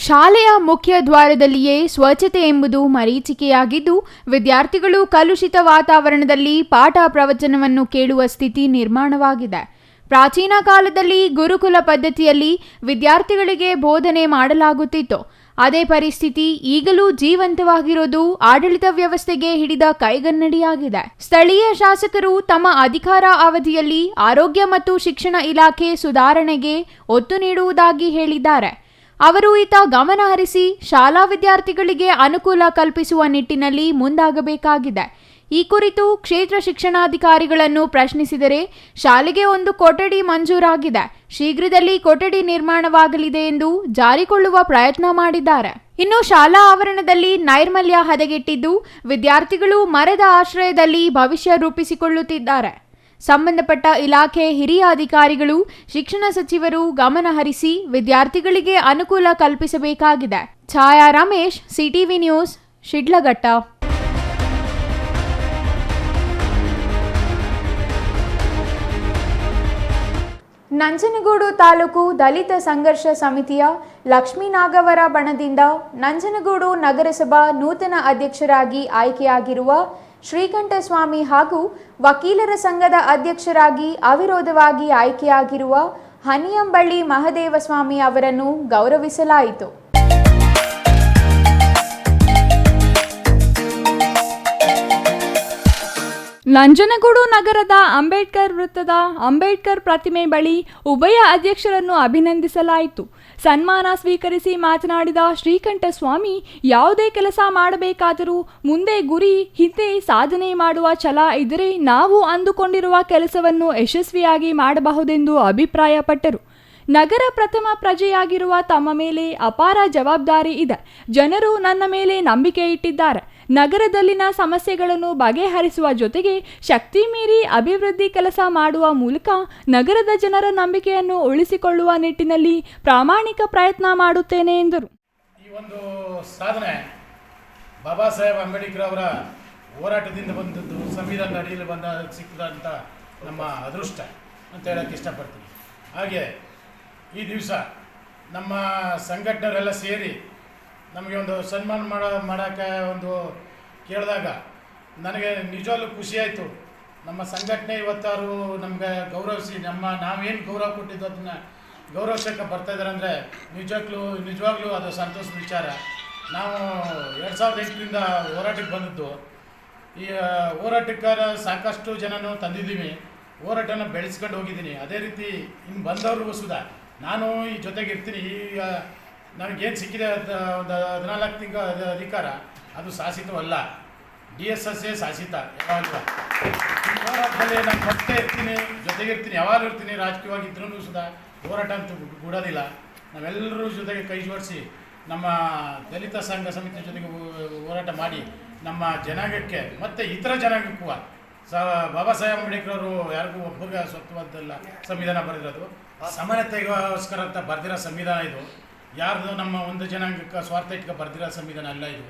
ಶಾಲೆಯ ಮುಖ್ಯ ದ್ವಾರದಲ್ಲಿಯೇ ಸ್ವಚ್ಛತೆ ಎಂಬುದು ಮರೀಚಿಕೆಯಾಗಿದ್ದು, ವಿದ್ಯಾರ್ಥಿಗಳು ಕಲುಷಿತ ವಾತಾವರಣದಲ್ಲಿ ಪಾಠ ಪ್ರವಚನವನ್ನು ಕೇಳುವ ಸ್ಥಿತಿ ನಿರ್ಮಾಣವಾಗಿದೆ. ಪ್ರಾಚೀನ ಕಾಲದಲ್ಲಿ ಗುರುಕುಲ ಪದ್ಧತಿಯಲ್ಲಿ ವಿದ್ಯಾರ್ಥಿಗಳಿಗೆ ಬೋಧನೆ ಮಾಡಲಾಗುತ್ತಿತ್ತು. ಅದೇ ಪರಿಸ್ಥಿತಿ ಈಗಲೂ ಜೀವಂತವಾಗಿರೋದು ಆಡಳಿತ ವ್ಯವಸ್ಥೆಗೆ ಹಿಡಿದ ಕೈಗನ್ನಡಿಯಾಗಿದೆ. ಸ್ಥಳೀಯ ಶಾಸಕರು ತಮ್ಮ ಅಧಿಕಾರ ಅವಧಿಯಲ್ಲಿ ಆರೋಗ್ಯ ಮತ್ತು ಶಿಕ್ಷಣ ಇಲಾಖೆ ಸುಧಾರಣೆಗೆ ಒತ್ತು ನೀಡುವುದಾಗಿ ಹೇಳಿದ್ದಾರೆ. ಅವರು ಈತ ಗಮನ ಹರಿಸಿ ಶಾಲಾ ವಿದ್ಯಾರ್ಥಿಗಳಿಗೆ ಅನುಕೂಲ ಕಲ್ಪಿಸುವ ನಿಟ್ಟಿನಲ್ಲಿ ಮುಂದಾಗಬೇಕಾಗಿದೆ. ಈ ಕುರಿತು ಕ್ಷೇತ್ರ ಶಿಕ್ಷಣಾಧಿಕಾರಿಗಳನ್ನು ಪ್ರಶ್ನಿಸಿದರೆ ಶಾಲೆಗೆ ಒಂದು ಕೊಠಡಿ ಮಂಜೂರಾಗಿದೆ, ಶೀಘ್ರದಲ್ಲಿ ಕೊಠಡಿ ನಿರ್ಮಾಣವಾಗಲಿದೆ ಎಂದು ಜಾರಿಕೊಳ್ಳುವ ಪ್ರಯತ್ನ ಮಾಡಿದ್ದಾರೆ. ಇನ್ನು ಶಾಲಾ ಆವರಣದಲ್ಲಿ ನೈರ್ಮಲ್ಯ ಹದಗೆಟ್ಟಿದ್ದು, ವಿದ್ಯಾರ್ಥಿಗಳು ಮರದ ಆಶ್ರಯದಲ್ಲಿ ಭವಿಷ್ಯ ರೂಪಿಸಿಕೊಳ್ಳುತ್ತಿದ್ದಾರೆ. ಸಂಬಂಧಪಟ್ಟ ಇಲಾಖೆ ಹಿರಿಯ ಅಧಿಕಾರಿಗಳು, ಶಿಕ್ಷಣ ಸಚಿವರು ಗಮನ ಹರಿಸಿ ವಿದ್ಯಾರ್ಥಿಗಳಿಗೆ ಅನುಕೂಲ ಕಲ್ಪಿಸಬೇಕಾಗಿದೆ. ಛಾಯಾ ರಮೇಶ್, CTV ನ್ಯೂಸ್, ಶಿಡ್ಲಘಟ್ಟ. ನಂಜನಗೂಡು ತಾಲೂಕು ದಲಿತ ಸಂಘರ್ಷ ಸಮಿತಿಯ ಲಕ್ಷ್ಮೀನಾಗವರ ಬಣದಿಂದ ನಂಜನಗೂಡು ನಗರಸಭಾ ನೂತನ ಅಧ್ಯಕ್ಷರಾಗಿ ಆಯ್ಕೆಯಾಗಿರುವ ಶ್ರೀಕಂಠಸ್ವಾಮಿ ಹಾಗೂ ವಕೀಲರ ಸಂಘದ ಅಧ್ಯಕ್ಷರಾಗಿ ಅವಿರೋಧವಾಗಿ ಆಯ್ಕೆಯಾಗಿರುವ ಹನಿಯಂಬಳ್ಳಿ ಮಹದೇವಸ್ವಾಮಿ ಅವರನ್ನು ಗೌರವಿಸಲಾಯಿತು. ನಂಜನಗೂಡು ನಗರದ ಅಂಬೇಡ್ಕರ್ ವೃತ್ತದ ಅಂಬೇಡ್ಕರ್ ಪ್ರತಿಮೆ ಬಳಿ ಉಭಯ ಅಧ್ಯಕ್ಷರನ್ನು ಅಭಿನಂದಿಸಲಾಯಿತು. ಸನ್ಮಾನ ಸ್ವೀಕರಿಸಿ ಮಾತನಾಡಿದ ಶ್ರೀಕಂಠಸ್ವಾಮಿ, ಯಾವುದೇ ಕೆಲಸ ಮಾಡಬೇಕಾದರೂ ಮುಂದೆ ಗುರಿ, ಹಿಂದೆ ಸಾಧನೆ ಮಾಡುವ ಛಲ ಇದ್ದರೆ ನಾವು ಅಂದುಕೊಂಡಿರುವ ಕೆಲಸವನ್ನು ಯಶಸ್ವಿಯಾಗಿ ಮಾಡಬಹುದೆಂದು ಅಭಿಪ್ರಾಯಪಟ್ಟರು. ನಗರ ಪ್ರಥಮ ಪ್ರಜೆಯಾಗಿರುವ ತಮ್ಮ ಮೇಲೆ ಅಪಾರ ಜವಾಬ್ದಾರಿ ಇದೆ. ಜನರು ನನ್ನ ಮೇಲೆ ನಂಬಿಕೆ ಇಟ್ಟಿದ್ದಾರೆ. ನಗರದಲ್ಲಿನ ಸಮಸ್ಯೆಗಳನ್ನು ಬಗೆಹರಿಸುವ ಜೊತೆಗೆ ಶಕ್ತಿ ಮೀರಿ ಅಭಿವೃದ್ಧಿ ಕೆಲಸ ಮಾಡುವ ಮೂಲಕ ನಗರದ ಜನರ ನಂಬಿಕೆಯನ್ನು ಉಳಿಸಿಕೊಳ್ಳುವ ನಿಟ್ಟಿನಲ್ಲಿ ಪ್ರಾಮಾಣಿಕ ಪ್ರಯತ್ನ ಮಾಡುತ್ತೇನೆ ಎಂದರು. ಈ ಒಂದು ಸಾಧನೆ ಬಾಬಾ ಸಾಹೇಬ್ ಅಂಬೇಡ್ಕರ್ ಅವರ ಹೋರಾಟದಿಂದ ಬಂದದ್ದು, ಸಂವಿಧಾನದ ಅಡಿಯಲ್ಲಿ ಸಿಕ್ಕಿದಂಥ ನಮ್ಮ ಅದೃಷ್ಟ ಅಂತ ಹೇಳೋಕ್ಕೆ ಇಷ್ಟಪಡ್ತೀನಿ. ಹಾಗೆ ಈ ದಿವಸ ನಮ್ಮ ಸಂಘಟನೆಯವರೆಲ್ಲ ಸೇರಿ ನಮಗೆ ಒಂದು ಸನ್ಮಾನ ಮಾಡೋಕ್ಕೆ ಒಂದು ಕೇಳಿದಾಗ ನನಗೆ ನಿಜವಾಗ್ಲೂ ಖುಷಿಯಾಯಿತು. ನಮ್ಮ ಸಂಘಟನೆ ಇವತ್ತಾರು ನಮಗೆ ಗೌರವಿಸಿ ನಾವೇನು ಗೌರವ ಕೊಟ್ಟಿದ್ದು ಅದನ್ನು ಗೌರವಿಸೋಕ್ಕೆ ಬರ್ತಾಯಿದ್ದಾರೆ ಅಂದರೆ ನಿಜವಾಗ್ಲೂ ಅದು ಸಂತೋಷದ ವಿಚಾರ. ನಾವು 2008ರಿಂದ ಹೋರಾಟಕ್ಕೆ ಬಂದದ್ದು. ಈ ಹೋರಾಟಕ್ಕಾರ ಸಾಕಷ್ಟು ಜನನೂ ತಂದಿದ್ದೀವಿ, ಹೋರಾಟನ ಬೆಳೆಸ್ಕೊಂಡು ಹೋಗಿದ್ದೀನಿ. ಅದೇ ರೀತಿ ಇನ್ನು ಬಂದವ್ರಿಗೂ ಸುಧಾ ನಾನು ಈ ಜೊತೆಗೆ ಇರ್ತೀನಿ. ಈಗ ನನಗೇನು ಸಿಕ್ಕಿದೆ ಒಂದು 14 ತಿಂಗಳ ಅಧಿಕಾರ, ಅದು ಶಾಸಿತವಲ್ಲ, DSS ಶಾಸಿತ. ಯಾವಾಗ ಈ ಹೋರಾಟದಲ್ಲಿ ನಾನು ಮತ್ತೆ ಇರ್ತೀನಿ, ಜೊತೆಗಿರ್ತೀನಿ, ಯಾವಾಗಲೂ ಇರ್ತೀನಿ. ರಾಜಕೀಯವಾಗಿ ಇದ್ರೂ ಸುಧಾ ಹೋರಾಟ ಅಂತೂ ಬಿಡೋದಿಲ್ಲ. ನಾವೆಲ್ಲರೂ ಜೊತೆಗೆ ಕೈ ಜೋಡಿಸಿ ನಮ್ಮ ದಲಿತ ಸಂಘ ಸಮಿತಿ ಜೊತೆಗೆ ಹೋರಾಟ ಮಾಡಿ ನಮ್ಮ ಜನಾಂಗಕ್ಕೆ ಮತ್ತು ಇತರ ಜನಾಂಗಕ್ಕೂ ಬಾಬಾ ಸಾಹೇಬ್ ಅಂಬೇಡ್ಕರ್ ಅವರು ಯಾರಿಗೂ ಒಬ್ಬರಿಗೆ ಸ್ವತ್ತವಾದ್ದಲ್ಲ ಸಂವಿಧಾನ ಬರೆದಿರೋದು, ಸಮಾನತೆಗೋಸ್ಕರ ಅಂತ ಬರೆದಿರೋ ಸಂವಿಧಾನ ಇದು. ಯಾರ್ದು ನಮ್ಮ ಒಂದು ಜನಾಂಗಕ್ಕೆ ಸ್ವಾರ್ಥಕ್ಕೆ ಬರೆದಿರೋ ಸಂವಿಧಾನ ಅಲ್ಲ ಇದು.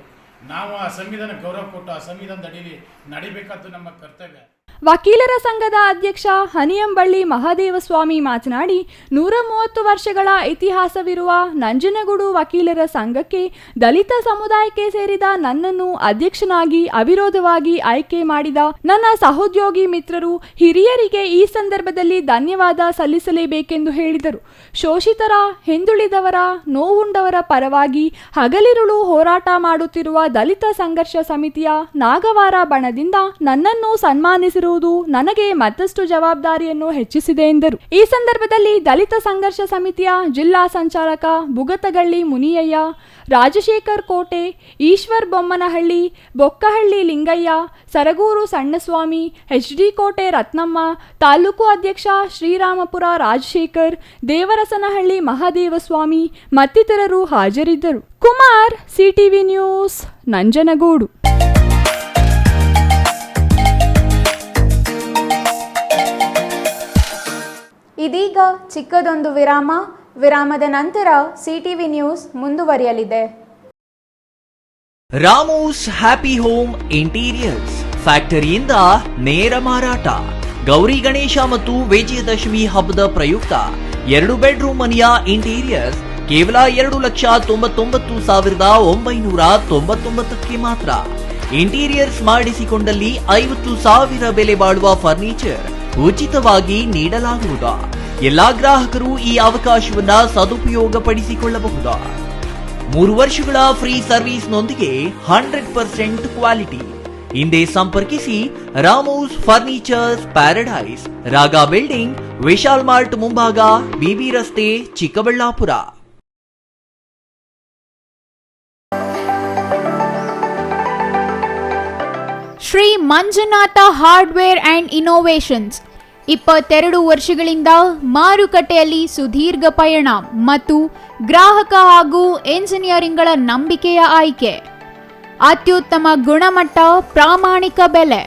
ನಾವು ಆ ಸಂವಿಧಾನ ಗೌರವ ಕೊಟ್ಟು ಆ ಸಂವಿಧಾನದ ಅಡಿಯಲ್ಲಿ ನಡಿಬೇಕಾದ್ದು ನಮ್ಮ ಕರ್ತವ್ಯ. ವಕೀಲರ ಸಂಘದ ಅಧ್ಯಕ್ಷ ಹನಿಯಂಬಳ್ಳಿ ಮಹಾದೇವಸ್ವಾಮಿ ಮಾತನಾಡಿ, 130 ವರ್ಷಗಳ ಇತಿಹಾಸವಿರುವ ನಂಜನಗೂಡು ವಕೀಲರ ಸಂಘಕ್ಕೆ ದಲಿತ ಸಮುದಾಯಕ್ಕೆ ಸೇರಿದ ನನ್ನನ್ನು ಅಧ್ಯಕ್ಷನಾಗಿ ಅವಿರೋಧವಾಗಿ ಆಯ್ಕೆ ಮಾಡಿದ ನನ್ನ ಸಹೋದ್ಯೋಗಿ ಮಿತ್ರರು, ಹಿರಿಯರಿಗೆ ಈ ಸಂದರ್ಭದಲ್ಲಿ ಧನ್ಯವಾದ ಸಲ್ಲಿಸಲೇಬೇಕೆಂದು ಹೇಳಿದರು. ಶೋಷಿತರ, ಹಿಂದುಳಿದವರ, ನೋವುಂಡವರ ಪರವಾಗಿ ಹಗಲಿರುಳು ಹೋರಾಟ ಮಾಡುತ್ತಿರುವ ದಲಿತ ಸಂಘರ್ಷ ಸಮಿತಿಯ ನಾಗವಾರ ಬಣದಿಂದ ನನ್ನನ್ನು ಸನ್ಮಾನಿಸಿರುವುದು ನನಗೆ ಮತ್ತಷ್ಟು ಜವಾಬ್ದಾರಿಯನ್ನು ಹೆಚ್ಚಿಸಿದೆ ಎಂದರು. ಈ ಸಂದರ್ಭದಲ್ಲಿ ದಲಿತ ಸಂಘರ್ಷ ಸಮಿತಿಯ ಜಿಲ್ಲಾ ಸಂಚಾಲಕ ಬುಗತಗಳ್ಳಿ ಮುನಿಯಯ್ಯ, ರಾಜಶೇಖರ್ ಕೋಟೆ, ಈಶ್ವರ್ ಬೊಮ್ಮನಹಳ್ಳಿ, ಬೊಕ್ಕಹಳ್ಳಿ ಲಿಂಗಯ್ಯ, ಸರಗೂರು ಸಣ್ಣಸ್ವಾಮಿ, HD ಕೋಟೆ ರತ್ನಮ್ಮ, ತಾಲೂಕು ಅಧ್ಯಕ್ಷ ಶ್ರೀರಾಮಪುರ ರಾಜಶೇಖರ್, ದೇವರಸನಹಳ್ಳಿ ಮಹಾದೇವಸ್ವಾಮಿ ಮತ್ತಿತರರು ಹಾಜರಿದ್ದರು. Kumar, CTV news, Nanjangud. ಇದೀಗ ಚಿಕ್ಕದೊಂದು ವಿರಾಮದ ನಂತರ CTV ನ್ಯೂಸ್ ಮುಂದುವರಿಯಲಿದೆ. ರಾಮೋಸ್ ಹ್ಯಾಪಿ ಹೋಮ್ ಇಂಟೀರಿಯರ್ಸ್ ಫ್ಯಾಕ್ಟರಿಯಿಂದ ನೇರ ಮಾರಾಟ. ಗೌರಿ ಗಣೇಶ ಮತ್ತು ವಿಜಯದಶಮಿ ಹಬ್ಬದ ಪ್ರಯುಕ್ತ 2 ಬೆಡ್ರೂಮ್ ಮನೆಯ ಇಂಟೀರಿಯರ್ಸ್ ಕೇವಲ 2,99,999ಕ್ಕೆ ಮಾತ್ರ. ಇಂಟೀರಿಯರ್ಸ್ ಮಾಡಿಸಿಕೊಂಡಲ್ಲಿ 50,000 ಬೆಲೆ ಬಾಳುವ ಫರ್ನಿಚರ್ ಉಚಿತವಾಗಿ ನೀಡಲಾಗುವುದು. ಎಲ್ಲಾ ಗ್ರಾಹಕರು ಈ ಅವಕಾಶವನ್ನ ಸದುಪಯೋಗಪಡಿಸಿಕೊಳ್ಳಬಹುದು. 3 ವರ್ಷಗಳ ಫ್ರೀ ಸರ್ವಿಸ್ನೊಂದಿಗೆ 100% ಕ್ವಾಲಿಟಿ. ಹಿಂದೆ ಸಂಪರ್ಕಿಸಿ Ramos furnitures paradise, Raga building, Vishal mart ಮುಂಭಾಗ, BB ರಸ್ತೆ, Chikkaballapur. Shri Manjunatha hardware and innovations 22 ವರ್ಷಗಳಿಂದ ಮಾರುಕಟ್ಟೆಯಲ್ಲಿ ಸುದೀರ್ಘ ಪಯಣ ಮತ್ತು ಗ್ರಾಹಕ ಹಾಗೂ ಎಂಜಿನಿಯರಿಂಗ್ಗಳ ನಂಬಿಕೆಯ ಆಯ್ಕೆ. ಅತ್ಯುತ್ತಮ ಗುಣಮಟ್ಟ, ಪ್ರಾಮಾಣಿಕ ಬೆಲೆ.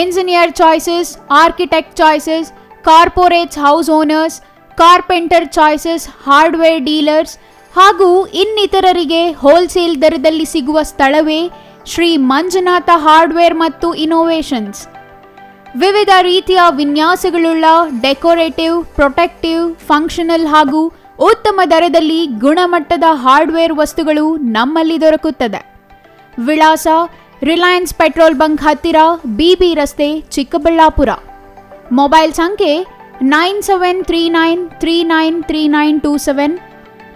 Engineer choices, architect choices, corporates house owners, carpenter choices, hardware dealers ಹಾಗೂ ಇನ್ನಿತರರಿಗೆ ಹೋಲ್ಸೇಲ್ ದರದಲ್ಲಿ ಸಿಗುವ ಸ್ಥಳವೇ ಶ್ರೀ ಮಂಜುನಾಥ ಹಾರ್ಡ್ವೇರ್ ಮತ್ತು ಇನ್ನೋವೇಷನ್ಸ್. ವಿವಿಧ ರೀತಿಯ ವಿನ್ಯಾಸಗಳುಳ್ಳ ಡೆಕೋರೇಟಿವ್, ಪ್ರೊಟೆಕ್ಟಿವ್, ಫಂಕ್ಷನಲ್ ಹಾಗೂ ಉತ್ತಮ ದರದಲ್ಲಿ ಗುಣಮಟ್ಟದ ಹಾರ್ಡ್ವೇರ್ ವಸ್ತುಗಳು ನಮ್ಮಲ್ಲಿ ದೊರಕುತ್ತದೆ. ವಿಳಾಸ: ರಿಲಯನ್ಸ್ ಪೆಟ್ರೋಲ್ ಬಂಕ್ ಹತ್ತಿರ, BB ರಸ್ತೆ, ಚಿಕ್ಕಬಳ್ಳಾಪುರ. ಮೊಬೈಲ್ ಸಂಖ್ಯೆ 9739393927,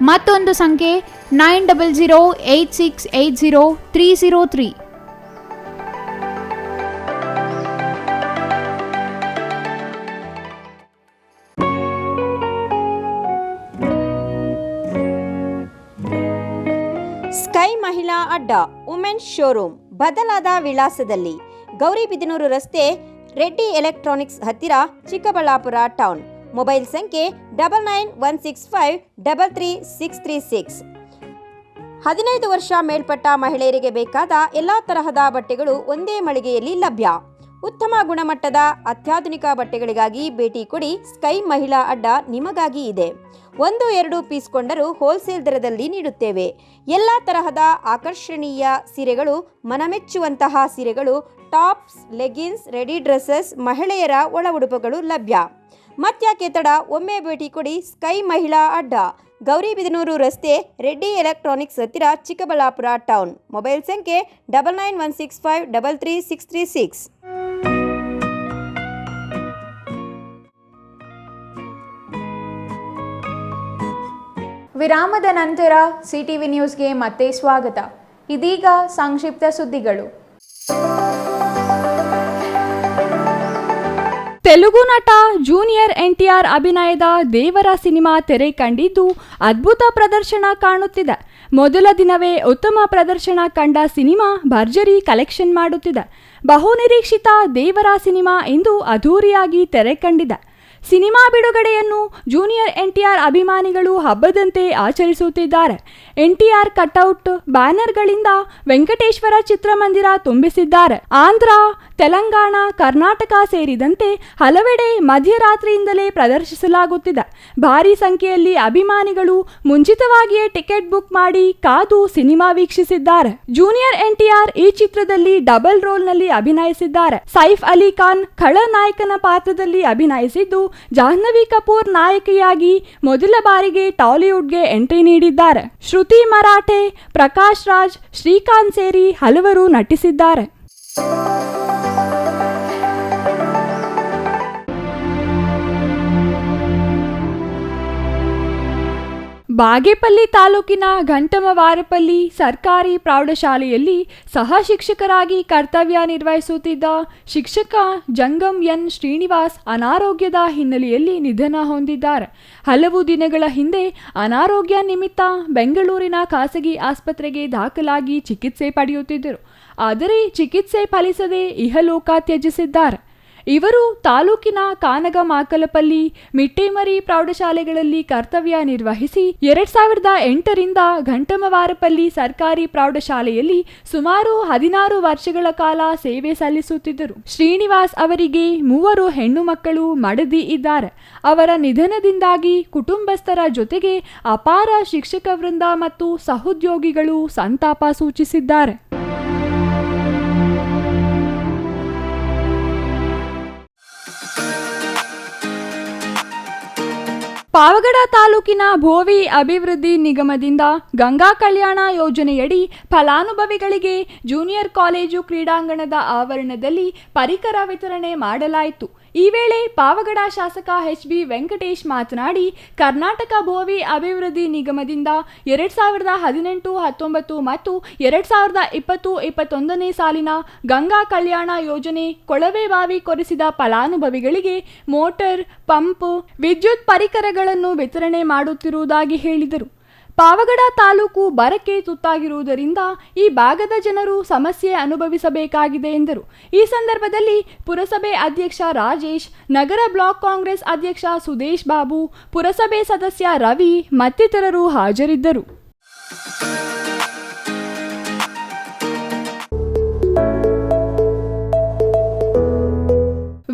ಮತ್ತೊಂದು ಸಂಖ್ಯೆ 9008680303. ಸ್ಕೈ ಮಹಿಳಾ ಅಡ್ಡ ವುಮೆನ್ಸ್ ಶೋರೂಮ್ ಬದಲಾದ ವಿಳಾಸದಲ್ಲಿ ಗೌರಿಬಿದನೂರು ರಸ್ತೆ ರೆಡ್ಡಿ ಎಲೆಕ್ಟ್ರಾನಿಕ್ಸ್ ಹತ್ತಿರ ಚಿಕ್ಕಬಳ್ಳಾಪುರ ಟೌನ್. ಮೊಬೈಲ್ ಸಂಖ್ಯೆ 9916533636. 15 ವರ್ಷ ಮೇಲ್ಪಟ್ಟ ಮಹಿಳೆಯರಿಗೆ ಬೇಕಾದ ಎಲ್ಲ ತರಹದ ಬಟ್ಟೆಗಳು ಒಂದೇ ಮಳಿಗೆಯಲ್ಲಿ ಲಭ್ಯ. ಉತ್ತಮ ಗುಣಮಟ್ಟದ ಅತ್ಯಾಧುನಿಕ ಬಟ್ಟೆಗಳಿಗಾಗಿ ಭೇಟಿ ಕೊಡಿ. ಸ್ಕೈ ಮಹಿಳಾ ಅಡ್ಡ ನಿಮಗಾಗಿ ಇದೆ. 1-2 ಪೀಸ್ ಕೊಂಡರೂ ಹೋಲ್ಸೇಲ್ ದರದಲ್ಲಿ ನೀಡುತ್ತೇವೆ. ಎಲ್ಲ ತರಹದ ಆಕರ್ಷಣೀಯ ಸೀರೆಗಳು, ಮನಮೆಚ್ಚುವಂತಹ ಸೀರೆಗಳು, ಟಾಪ್ಸ್, ಲೆಗಿನ್ಸ್, ರೆಡಿ ಡ್ರೆಸ್ಸಸ್, ಮಹಿಳೆಯರ ಒಳ ಉಡುಪುಗಳು ಲಭ್ಯ. ಮತ್ತ್ಯಾಕೆ ತಡ, ಒಮ್ಮೆ ಭೇಟಿ ಕೊಡಿ. ಸ್ಕೈ ಮಹಿಳಾ ಅಡ್ಡ, ಗೌರಿಬಿದನೂರು ರಸ್ತೆ, ರೆಡ್ಡಿ ಎಲೆಕ್ಟ್ರಾನಿಕ್ಸ್ ಹತ್ತಿರ, ಚಿಕ್ಕಬಳ್ಳಾಪುರ ಟೌನ್. ಮೊಬೈಲ್ ಸಂಖ್ಯೆ 9916533636. ವಿರಾಮದ ನಂತರ ಸಿಟಿವಿ ನ್ಯೂಸ್ಗೆ ಮತ್ತೆ ಸ್ವಾಗತ. ಇದೀಗ ಸಂಕ್ಷಿಪ್ತ ಸುದ್ದಿಗಳು. ತೆಲುಗು ನಟ ಜೂನಿಯರ್ NTR ಅಭಿನಯದ ದೇವರ ಸಿನಿಮಾ ತೆರೆ ಕಂಡಿದ್ದು ಅದ್ಭುತ ಪ್ರದರ್ಶನ ಕಾಣುತ್ತಿದೆ. ಮೊದಲ ದಿನವೇ ಉತ್ತಮ ಪ್ರದರ್ಶನ ಕಂಡ ಸಿನಿಮಾ ಭರ್ಜರಿ ಕಲೆಕ್ಷನ್ ಮಾಡುತ್ತಿದೆ. ಬಹುನಿರೀಕ್ಷಿತ ದೇವರ ಸಿನಿಮಾ ಇಂದು ಅದ್ಧೂರಿಯಾಗಿ ತೆರೆ ಕಂಡಿದೆ. ಸಿನಿಮಾ ಬಿಡುಗಡೆಯನ್ನು ಜೂನಿಯರ್ NTR ಅಭಿಮಾನಿಗಳು ಹಬ್ಬದಂತೆ ಆಚರಿಸುತ್ತಿದ್ದಾರೆ. NTR ಕಟ್ಔಟ್, ಬ್ಯಾನರ್ಗಳಿಂದ ವೆಂಕಟೇಶ್ವರ ಚಿತ್ರಮಂದಿರ ತುಂಬಿಸಿದ್ದಾರೆ. ಆಂಧ್ರ, ತೆಲಂಗಾಣ, ಕರ್ನಾಟಕ ಸೇರಿದಂತೆ ಹಲವೆಡೆ ಮಧ್ಯರಾತ್ರಿಯಿಂದಲೇ ಪ್ರದರ್ಶಿಸಲಾಗುತ್ತಿದೆ. ಭಾರೀ ಸಂಖ್ಯೆಯಲ್ಲಿ ಅಭಿಮಾನಿಗಳು ಮುಂಚಿತವಾಗಿಯೇ ಟಿಕೆಟ್ ಬುಕ್ ಮಾಡಿ ಕಾದು ಸಿನಿಮಾ ವೀಕ್ಷಿಸಿದ್ದಾರೆ. ಜೂನಿಯರ್ NTR ಈ ಚಿತ್ರದಲ್ಲಿ ಡಬಲ್ ರೋಲ್ನಲ್ಲಿ ಅಭಿನಯಿಸಿದ್ದಾರೆ. ಸೈಫ್ ಅಲಿ ಖಾನ್ ಖಳನಾಯಕನ ಪಾತ್ರದಲ್ಲಿ ಅಭಿನಯಿಸಿದ್ದು, ಜಾಹ್ನವಿ ಕಪೂರ್ ನಾಯಕಿಯಾಗಿ ಮೊದಲ ಬಾರಿಗೆ ಟಾಲಿವುಡ್ಗೆ ಎಂಟ್ರಿ ನೀಡಿದ್ದಾರೆ. ಶ್ರುತಿ ಮರಾಠೆ, ಪ್ರಕಾಶ್ ರಾಜ್, ಶ್ರೀಕಾಂತ್ ಸೇರಿ ಹಲವರು ನಟಿಸಿದ್ದಾರೆ. ಬಾಗೇಪಲ್ಲಿ ತಾಲೂಕಿನ ಘಂಟಮವಾರಪಲ್ಲಿ ಸರ್ಕಾರಿ ಪ್ರೌಢಶಾಲೆಯಲ್ಲಿ ಸಹ ಶಿಕ್ಷಕರಾಗಿ ಕರ್ತವ್ಯ ನಿರ್ವಹಿಸುತ್ತಿದ್ದ ಶಿಕ್ಷಕ ಜಂಗಮ್ ಎನ್ ಶ್ರೀನಿವಾಸ್ ಅನಾರೋಗ್ಯದ ಹಿನ್ನೆಲೆಯಲ್ಲಿ ನಿಧನ ಹೊಂದಿದ್ದಾರೆ. ಹಲವು ದಿನಗಳ ಹಿಂದೆ ಅನಾರೋಗ್ಯ ನಿಮಿತ್ತ ಬೆಂಗಳೂರಿನ ಖಾಸಗಿ ಆಸ್ಪತ್ರೆಗೆ ದಾಖಲಾಗಿ ಚಿಕಿತ್ಸೆ ಪಡೆಯುತ್ತಿದ್ದರು. ಆದರೆ ಚಿಕಿತ್ಸೆ ಫಲಿಸದೆ ಇಹಲೋಕ ತ್ಯಜಿಸಿದ್ದಾರೆ. ಇವರು ತಾಲೂಕಿನ ಕಾನಗಮಾಕಲಪಲ್ಲಿ, ಮಿಟ್ಟೇಮರಿ ಪ್ರೌಢಶಾಲೆಗಳಲ್ಲಿ ಕರ್ತವ್ಯ ನಿರ್ವಹಿಸಿ 2008ರಿಂದ ಘಂಟಮವಾರಪಲ್ಲಿ ಸರ್ಕಾರಿ ಪ್ರೌಢಶಾಲೆಯಲ್ಲಿ ಸುಮಾರು 16 ವರ್ಷಗಳ ಕಾಲ ಸೇವೆ ಸಲ್ಲಿಸುತ್ತಿದ್ದರು. ಶ್ರೀನಿವಾಸ್ ಅವರಿಗೆ 3 ಹೆಣ್ಣು ಮಕ್ಕಳು, ಮಡದಿ ಇದ್ದಾರೆ. ಅವರ ನಿಧನದಿಂದಾಗಿ ಕುಟುಂಬಸ್ಥರ ಜೊತೆಗೆ ಅಪಾರ ಶಿಕ್ಷಕ ವೃಂದ ಮತ್ತು ಸಹೋದ್ಯೋಗಿಗಳು ಸಂತಾಪ ಸೂಚಿಸಿದ್ದಾರೆ. ಪಾವಗಡ ತಾಲೂಕಿನ ಭೋವಿ ಅಭಿವೃದ್ಧಿ ನಿಗಮದಿಂದ ಗಂಗಾ ಕಲ್ಯಾಣ ಯೋಜನೆಯಡಿ ಫಲಾನುಭವಿಗಳಿಗೆ ಜೂನಿಯರ್ ಕಾಲೇಜು ಕ್ರೀಡಾಂಗಣದ ಆವರಣದಲ್ಲಿ ಪರಿಕರ ವಿತರಣೆ ಮಾಡಲಾಯಿತು. ಈ ವೇಳೆ ಪಾವಗಡ ಶಾಸಕ HB ವೆಂಕಟೇಶ್ ಮಾತನಾಡಿ, ಕರ್ನಾಟಕ ಭೋವಿ ಅಭಿವೃದ್ಧಿ ನಿಗಮದಿಂದ 2018-19 ಮತ್ತು 2020-21 ಸಾಲಿನ ಗಂಗಾ ಕಲ್ಯಾಣ ಯೋಜನೆ ಕೊಳವೆ ಬಾವಿ ಕೊರೆಸಿದ ಫಲಾನುಭವಿಗಳಿಗೆ ಮೋಟಾರ್, ಪಂಪ್, ವಿದ್ಯುತ್ ಪರಿಕರಗಳನ್ನು ವಿತರಣೆ ಮಾಡುತ್ತಿರುವುದಾಗಿ ಹೇಳಿದರು. ಪಾವಗಡ ತಾಲೂಕು ಬರಕ್ಕೆ ತುತ್ತಾಗಿರುವುದರಿಂದ ಈ ಭಾಗದ ಜನರು ಸಮಸ್ಯೆ ಅನುಭವಿಸಬೇಕಾಗಿದೆ ಎಂದರು. ಈ ಸಂದರ್ಭದಲ್ಲಿ ಪುರಸಭೆ ಅಧ್ಯಕ್ಷ ರಾಜೇಶ್, ನಗರ ಬ್ಲಾಕ್ ಕಾಂಗ್ರೆಸ್ ಅಧ್ಯಕ್ಷ ಸುದೇಶ್ ಬಾಬು, ಪುರಸಭೆ ಸದಸ್ಯ ರವಿ ಮತ್ತಿತರರು ಹಾಜರಿದ್ದರು.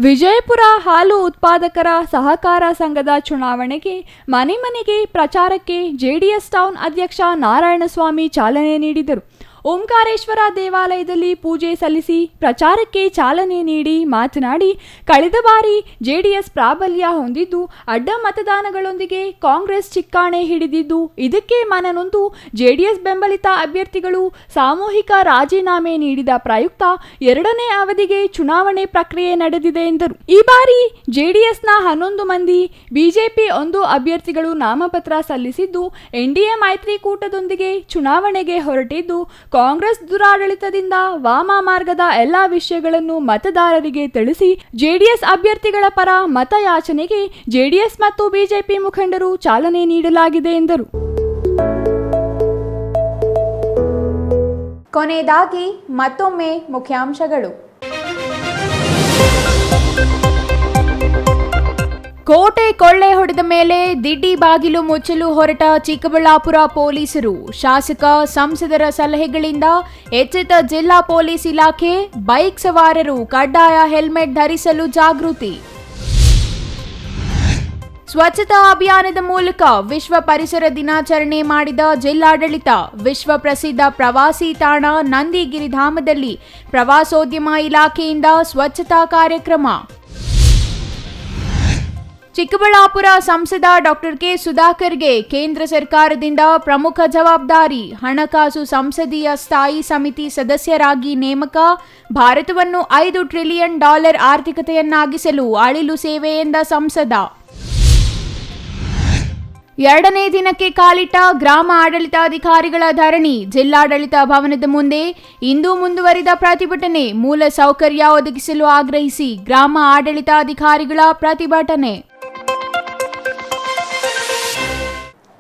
ವಿಜಯಪುರ ಹಾಲು ಉತ್ಪಾದಕರ ಸಹಕಾರ ಸಂಘದ ಚುನಾವಣೆಗೆ ಮನೆ ಮನೆಗೆ ಪ್ರಚಾರಕ್ಕೆ ಜೆಡಿಎಸ್ ಟೌನ್ ಅಧ್ಯಕ್ಷ ನಾರಾಯಣಸ್ವಾಮಿ ಚಾಲನೆ ನೀಡಿದರು. ಓಂಕಾರೇಶ್ವರ ದೇವಾಲಯದಲ್ಲಿ ಪೂಜೆ ಸಲ್ಲಿಸಿ ಪ್ರಚಾರಕ್ಕೆ ಚಾಲನೆ ನೀಡಿ ಮಾತನಾಡಿ, ಕಳೆದ ಬಾರಿ ಜೆಡಿಎಸ್ ಪ್ರಾಬಲ್ಯ ಹೊಂದಿದ್ದು ಅಡ್ಡ ಮತದಾನಗಳೊಂದಿಗೆ ಕಾಂಗ್ರೆಸ್ ಚಿಕ್ಕಾಣೆ ಹಿಡಿದಿದ್ದು, ಇದಕ್ಕೆ ಮನನೊಂದು ಜೆಡಿಎಸ್ ಬೆಂಬಲಿತ ಅಭ್ಯರ್ಥಿಗಳು ಸಾಮೂಹಿಕ ರಾಜೀನಾಮೆ ನೀಡಿದ ಪ್ರಯುಕ್ತ 2ನೇ ಅವಧಿಗೆ ಚುನಾವಣೆ ಪ್ರಕ್ರಿಯೆ ನಡೆದಿದೆ ಎಂದರು. ಈ ಬಾರಿ ಜೆಡಿಎಸ್ನ 11 ಮಂದಿ, ಬಿಜೆಪಿ 1 ಅಭ್ಯರ್ಥಿಗಳು ನಾಮಪತ್ರ ಸಲ್ಲಿಸಿದ್ದು, ಎನ್ಡಿಎ ಮೈತ್ರಿಕೂಟದೊಂದಿಗೆ ಚುನಾವಣೆಗೆ ಹೊರಟಿದ್ದು, ಕಾಂಗ್ರೆಸ್ ದುರಾಡಳಿತದಿಂದ ವಾಮ ಮಾರ್ಗದ ಎಲ್ಲಾ ವಿಷಯಗಳನ್ನು ಮತದಾರರಿಗೆ ತಿಳಿಸಿ ಜೆಡಿಎಸ್ ಅಭ್ಯರ್ಥಿಗಳ ಪರ ಮತಯಾಚನೆಗೆ ಜೆಡಿಎಸ್ ಮತ್ತು ಬಿಜೆಪಿ ಮುಖಂಡರು ಚಾಲನೆ ನೀಡಲಾಗಿದೆ ಎಂದರು. ಕೊನೆಯದಾಗಿ ಮತ್ತೊಮ್ಮೆ ಮುಖ್ಯಾಂಶಗಳು. ಕೋಟೆ ಕೊಳ್ಳೆ ಹೊಡೆದ ಮೇಲೆ ದಿಡ್ಡಿ ಬಾಗಿಲು ಮುಚ್ಚಲು ಹೊರಟ ಚಿಕ್ಕಬಳ್ಳಾಪುರ ಪೊಲೀಸರು. ಶಾಸಕ ಸಂಸದರ ಸಲಹೆಗಳಿಂದ ಎಚ್ಚೆತ್ತ ಜಿಲ್ಲಾ ಪೊಲೀಸ್ ಇಲಾಖೆ. ಬೈಕ್ ಸವಾರರು ಕಡ್ಡಾಯ ಹೆಲ್ಮೆಟ್ ಧರಿಸಲು ಜಾಗೃತಿ. ಸ್ವಚ್ಛತಾ ಅಭಿಯಾನದ ಮೂಲಕ ವಿಶ್ವ ಪರಿಸರ ದಿನಾಚರಣೆ ಮಾಡಿದ ಜಿಲ್ಲಾಡಳಿತ. ವಿಶ್ವ ಪ್ರಸಿದ್ಧ ಪ್ರವಾಸಿ ತಾಣ ನಂದಿಗಿರಿಧಾಮದಲ್ಲಿ ಪ್ರವಾಸೋದ್ಯಮ ಇಲಾಖೆಯಿಂದ ಸ್ವಚ್ಛತಾ ಕಾರ್ಯಕ್ರಮ. ಚಿಕ್ಕಬಳ್ಳಾಪುರ ಸಂಸದ ಡಾಕ್ಟರ್ ಕೆ ಸುಧಾಕರ್ಗೆ ಕೇಂದ್ರ ಸರ್ಕಾರದಿಂದ ಪ್ರಮುಖ ಜವಾಬ್ದಾರಿ. ಹಣಕಾಸು ಸಂಸದೀಯ ಸ್ಥಾಯಿ ಸಮಿತಿ ಸದಸ್ಯರಾಗಿ ನೇಮಕ. ಭಾರತವನ್ನು $5 ಟ್ರಿಲಿಯನ್ ಆರ್ಥಿಕತೆಯನ್ನಾಗಿಸಲು ಅಳಿಲು ಸೇವೆ ಎಂದ ಸಂಸದ. 2ನೇ ದಿನಕ್ಕೆ ಕಾಲಿಟ್ಟ ಗ್ರಾಮ ಆಡಳಿತಾಧಿಕಾರಿಗಳ ಧರಣಿ. ಜಿಲ್ಲಾಡಳಿತ ಭವನದ ಮುಂದೆ ಇಂದು ಮುಂದುವರಿದ ಪ್ರತಿಭಟನೆ. ಮೂಲ ಸೌಕರ್ಯ ಒದಗಿಸಲು ಆಗ್ರಹಿಸಿ ಗ್ರಾಮ ಆಡಳಿತಾಧಿಕಾರಿಗಳ ಪ್ರತಿಭಟನೆ.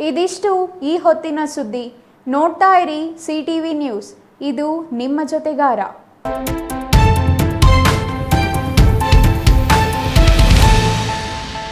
ಇದಿಷ್ಟು ಈ ಹೊತ್ತಿನ ಸುದ್ದಿ. ನೋಡ್ತಾ ಇರಿ CTV ನ್ಯೂಸ್, ಇದು ನಿಮ್ಮ ಜೊತೆಗಾರ.